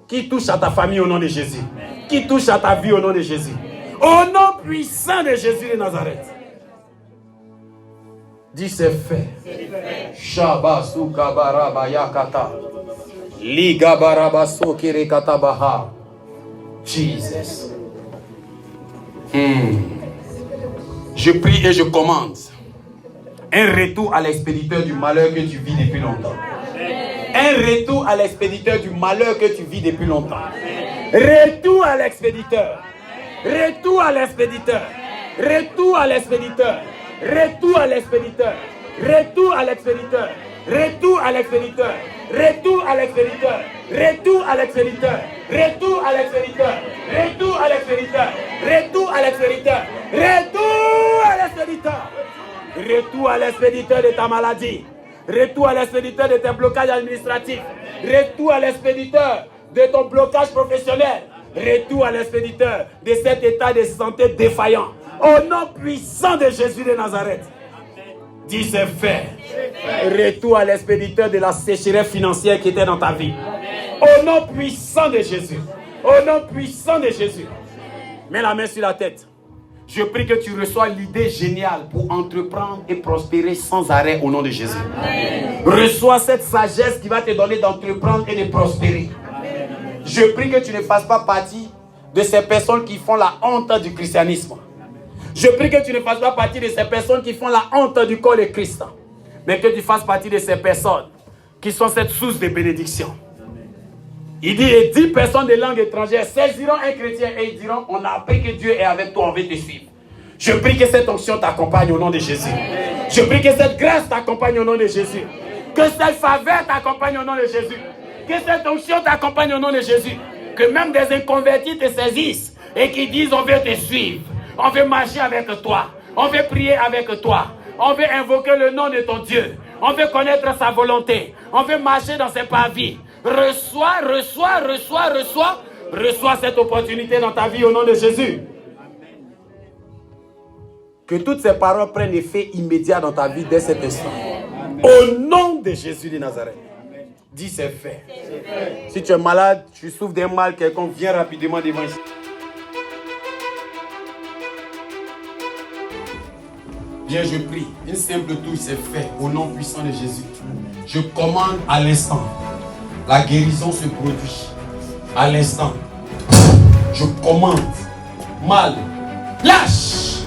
Qui touchent à ta famille au nom de Jésus. Qui touchent à ta vie au nom de Jésus. Au nom puissant de Jésus de Nazareth. Dis c'est fait. Shabasu kabaraba yakata. Ligabarabaso kirekatabaha. Jesus. Je prie et je commande un retour à l'expéditeur du malheur que tu vis depuis longtemps. Un retour à l'expéditeur du malheur que tu vis depuis longtemps. Retour à l'expéditeur. Retour à l'expéditeur. Retour à l'expéditeur. Retour à l'expéditeur. Retour à l'expéditeur. Retour à l'expéditeur. Retour à l'expéditeur. Retour à l'expéditeur. Retour à l'expéditeur. Retour à l'expéditeur. Retour à l'expéditeur. Retour à l'expéditeur. Retour à l'expéditeur de ta maladie. Retour à l'expéditeur de tes blocages administratifs. Retour à l'expéditeur de ton blocage professionnel. Retour à l'expéditeur de cet état de santé défaillant. Au nom puissant de Jésus de Nazareth. Dis c'est fait. Retour à l'expéditeur de la sécheresse financière qui était dans ta vie. Au nom puissant de Jésus. Au nom puissant de Jésus. Mets la main sur la tête. Je prie que tu reçois l'idée géniale pour entreprendre et prospérer sans arrêt au nom de Jésus. Amen. Reçois cette sagesse qui va te donner d'entreprendre et de prospérer. Amen. Je prie que tu ne fasses pas partie de ces personnes qui font la honte du christianisme. Je prie que tu ne fasses pas partie de ces personnes qui font la honte du corps de Christ. Mais que tu fasses partie de ces personnes qui sont cette source de bénédiction. Il dit, et 10 personnes de langue étrangère saisiront un chrétien et ils diront, on a appris que Dieu est avec toi, on veut te suivre. Je prie que cette onction t'accompagne au nom de Jésus. Je prie que cette grâce t'accompagne au nom de Jésus. Que cette faveur t'accompagne au nom de Jésus. Que cette onction t'accompagne au nom de Jésus. Que même des inconvertis te saisissent et qui disent, on veut te suivre. On veut marcher avec toi. On veut prier avec toi. On veut invoquer le nom de ton Dieu. On veut connaître sa volonté. On veut marcher dans ses parvis. Reçois cette opportunité dans ta vie au nom de Jésus. Que toutes ces paroles prennent effet immédiat dans ta vie dès cet instant. Au nom de Jésus de Nazareth. Dis c'est fait. Si tu es malade, tu souffres d'un mal quelconque, viens rapidement devant ici. Viens, je prie. Une simple touche, c'est fait. Au nom puissant de Jésus. Je commande à l'instant. La guérison se produit à l'instant. Je commande. Mal. Lâche.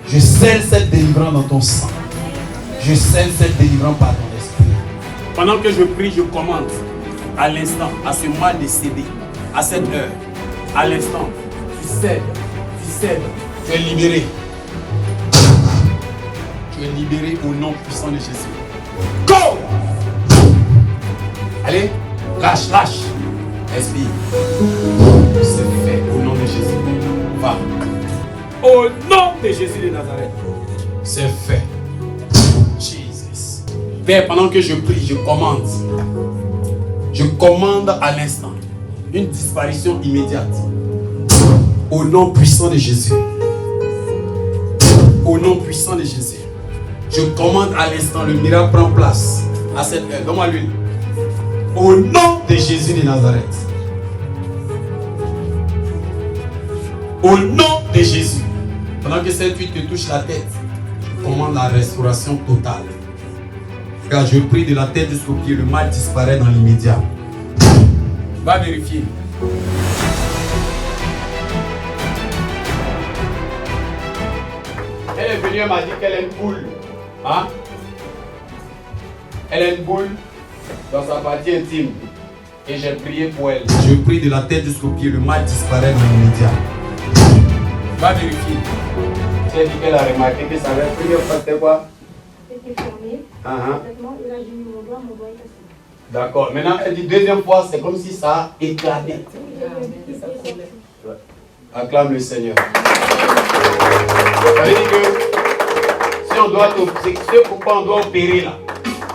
Je scelle cette délivrance dans ton sang. Je scelle cette délivrance par ton esprit. Pendant que je prie, je commande à l'instant, à ce mal de céder, à cette heure. À l'instant, tu cèdes, tu es libéré. Tu es libéré au nom puissant de Jésus. Go! Allez, lâche. Respire. C'est fait au nom de Jésus. Va. Au nom de Jésus de Nazareth. C'est fait. Jesus. Père, pendant que je prie, je commande. Je commande à l'instant. Une disparition immédiate. Au nom puissant de Jésus. Au nom puissant de Jésus. Je commande à l'instant, le miracle prend place. À cette heure, donne-moi l'huile. Au nom de Jésus de Nazareth. Au nom de Jésus. Pendant que cette huile te touche la tête, je commande la restauration totale. Car je prie de la tête jusqu'au pied, le mal disparaît dans l'immédiat. Va vérifier. Elle est venue, elle m'a dit qu'elle a une boule. Hein? Elle a une boule dans sa partie intime. Et j'ai prié pour elle. Je prie de la tête jusqu'au pied, le mal disparaît dans l'immédiat. Va vérifier. Tu as dit qu'elle a remarqué que ça avait première fois, c'était quoi? C'était fermé. Et là, j'ai mis mon doigt est cassé. D'accord. Maintenant, elle dit deuxième fois, c'est comme si ça a éclaté. Acclame le Seigneur. Ça veut dire que si on doit, c'est pourquoi on doit opérer là.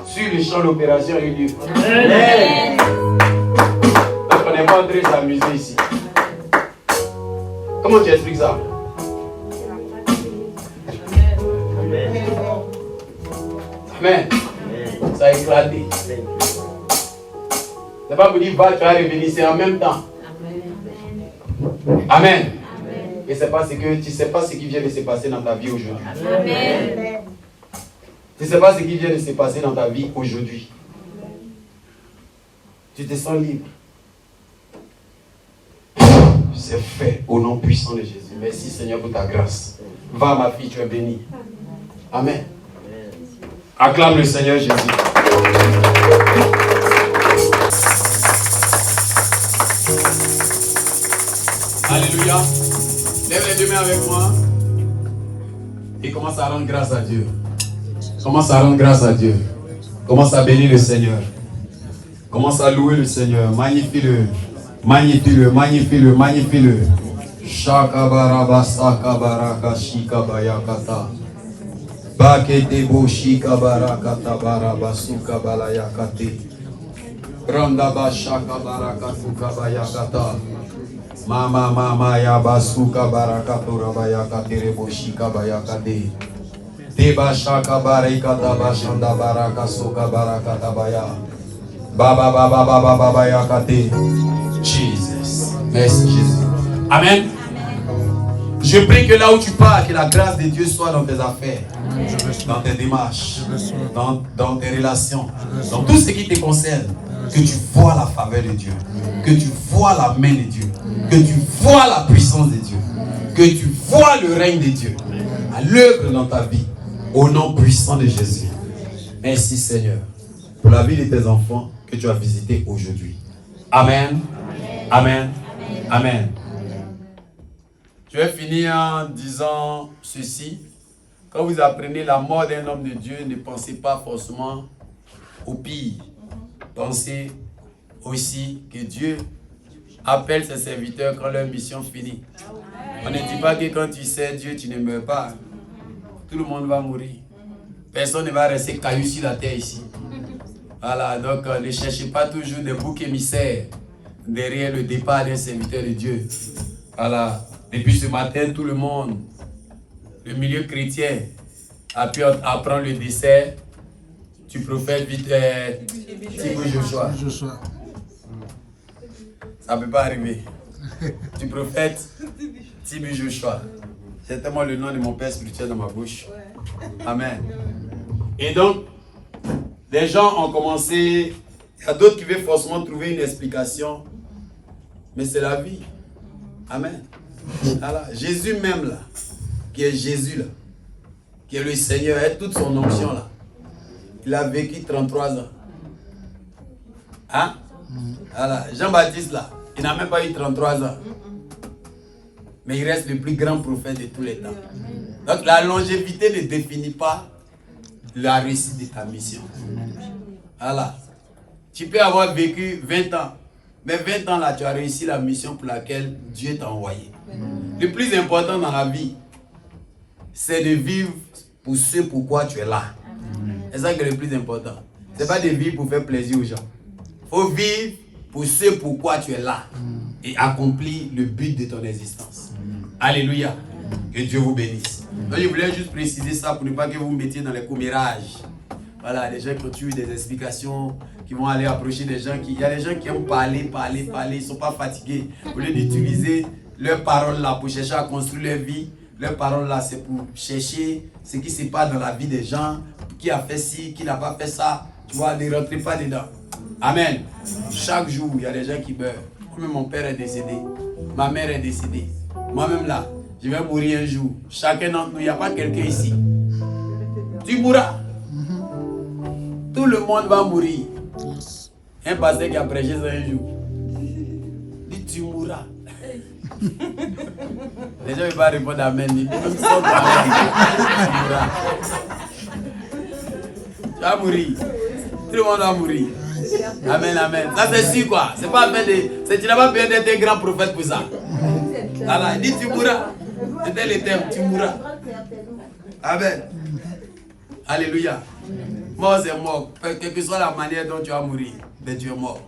Sur le champ d'opération, il dit. Amen. Donc on n'est pas en train de s'amuser ici. Comment tu expliques ça? Amen. Amen. Ça a éclaté. C'est pas pour dire va, tu vas revenir, c'est en même temps. Amen. Amen. Et c'est pas ce que tu sais pas ce qui vient de se passer dans ta vie aujourd'hui. Amen. Tu ne sais pas ce qui vient de se passer dans ta vie aujourd'hui. Tu te sens libre. C'est fait au nom puissant de Jésus. Merci Seigneur pour ta grâce. Va ma fille, tu es bénie. Amen. Acclame le Seigneur Jésus. Alléluia. Lève les deux mains avec moi. Et commence à rendre grâce à Dieu. Commence à rendre grâce à Dieu. Commence à bénir le Seigneur. Commence à louer le Seigneur. Magnifie-le. Magnifie-le. Magnifie-le. Magnifie-le. Shakabaraba sakabaraka shikabayakata. Baketebo shikabarakata barabasuka balayakate. Randaba shakabarakatuka bayakata. Mama yabasuka barakato rabayakate rebo shikabayakate. Deba shakabarekata bashanda baraka suka barakata baya. Baba yakate. Jesus. Merci Jésus. Amen. Je prie que là où tu pars, que la grâce de Dieu soit dans tes affaires, dans tes démarches, dans tes relations, dans tout ce qui te concerne. Que tu vois la faveur de Dieu, que tu vois la main de Dieu, que tu vois la puissance de Dieu, que tu vois le règne de Dieu à l'œuvre dans ta vie, au nom puissant de Jésus. Merci Seigneur pour la vie de tes enfants que tu as visités aujourd'hui. Amen. Amen. Amen. Je vais finir en disant ceci. Quand vous apprenez la mort d'un homme de Dieu, ne pensez pas forcément au pire. Pensez aussi que Dieu appelle ses serviteurs quand leur mission finit. On ne dit pas que quand tu sais Dieu, tu ne meurs pas. Tout le monde va mourir. Personne ne va rester caillou sur la terre ici. Voilà, donc ne cherchez pas toujours des boucs émissaires derrière le départ d'un serviteur de Dieu. Voilà. Depuis ce matin, tout le monde, le milieu chrétien, a pu apprendre le dessert du prophète Thibaut Joshua. Ça ne peut pas arriver. Du prophète Thibaut Joshua. C'est tellement le nom de mon père spirituel dans ma bouche. Amen. Et donc, des gens ont commencé, il y a d'autres qui veulent forcément trouver une explication, mais c'est la vie. Amen. Voilà. Jésus même là, qui est Jésus là, qui est le Seigneur, et toute son onction là, il a vécu 33 ans. Hein? Voilà. Jean-Baptiste là, il n'a même pas eu 33 ans. Mais il reste le plus grand prophète de tous les temps. Donc la longévité ne définit pas la réussite de ta mission. Voilà. Tu peux avoir vécu 20 ans. Mais 20 ans là, tu as réussi la mission pour laquelle Dieu t'a envoyé. Le plus important dans la vie, c'est de vivre pour ce pourquoi tu es là. C'est ça qui est le plus important. Ce n'est pas de vivre pour faire plaisir aux gens. Il faut vivre pour ce pourquoi tu es là. Et accomplir le but de ton existence. Alléluia. Que Dieu vous bénisse. Donc je voulais juste préciser ça pour ne pas que vous vous mettiez dans les commérages. Voilà, des gens qui ont eu des explications, qui vont aller approcher des gens qui... Il y a des gens qui aiment parler, ils ne sont pas fatigués. Au lieu d'utiliser leurs paroles là pour chercher à construire leur vie, leurs paroles là c'est pour chercher ce qui se passe dans la vie des gens, qui a fait ci, qui n'a pas fait ça. Tu vois, ne rentrez pas dedans. Amen. Chaque jour, il y a des gens qui meurent. Comme mon père est décédé, ma mère est décédée. Moi-même là, je vais mourir un jour. Chacun d'entre nous, il n'y a pas quelqu'un ici. Tu mourras. Tout le monde va mourir. Un pasteur qui a prêché ça un jour. Dit tu mourras. Les gens ne vont pas répondre amen. Ils même tu mourras. Tu vas mourir. Tout le monde va mourir. Amen, amen. Ça c'est sûr quoi. C'est pas fait de. Tu n'as pas besoin d'être un grand prophète pour ça. Voilà, il dit tu mourras. C'était le thème, tu mourras. Amen. Alléluia. Mort c'est mort. Quelle que soit la manière dont tu vas mourir, mais tu es mort.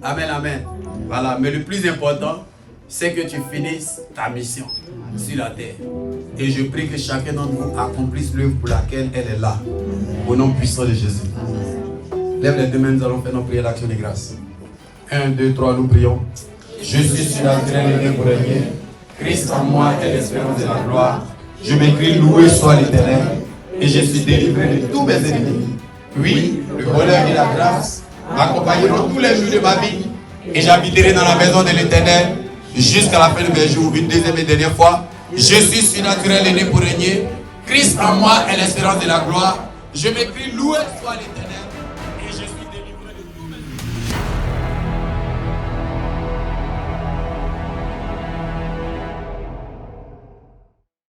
Amen, amen. Voilà, mais le plus important, c'est que tu finisses ta mission sur la terre. Et je prie que chacun d'entre vous accomplisse l'œuvre pour laquelle elle est là. Au nom puissant de Jésus. Lève les deux mains, nous allons faire nos prières d'action de grâce. 1, 2, 3, nous prions. Je suis surnaturel et né pour régner. Christ en moi est l'espérance de la gloire. Je m'écris, loué soit l'Éternel. et je suis délivré de tous mes ennemis. Oui, le bonheur et la grâce m'accompagneront tous les jours de ma vie et j'habiterai dans la maison de l'Éternel jusqu'à la fin de mes jours. Une deuxième et dernière fois, je suis surnaturel et né pour régner. Christ en moi est l'espérance de la gloire. Je m'écris loué soit l'Éternel.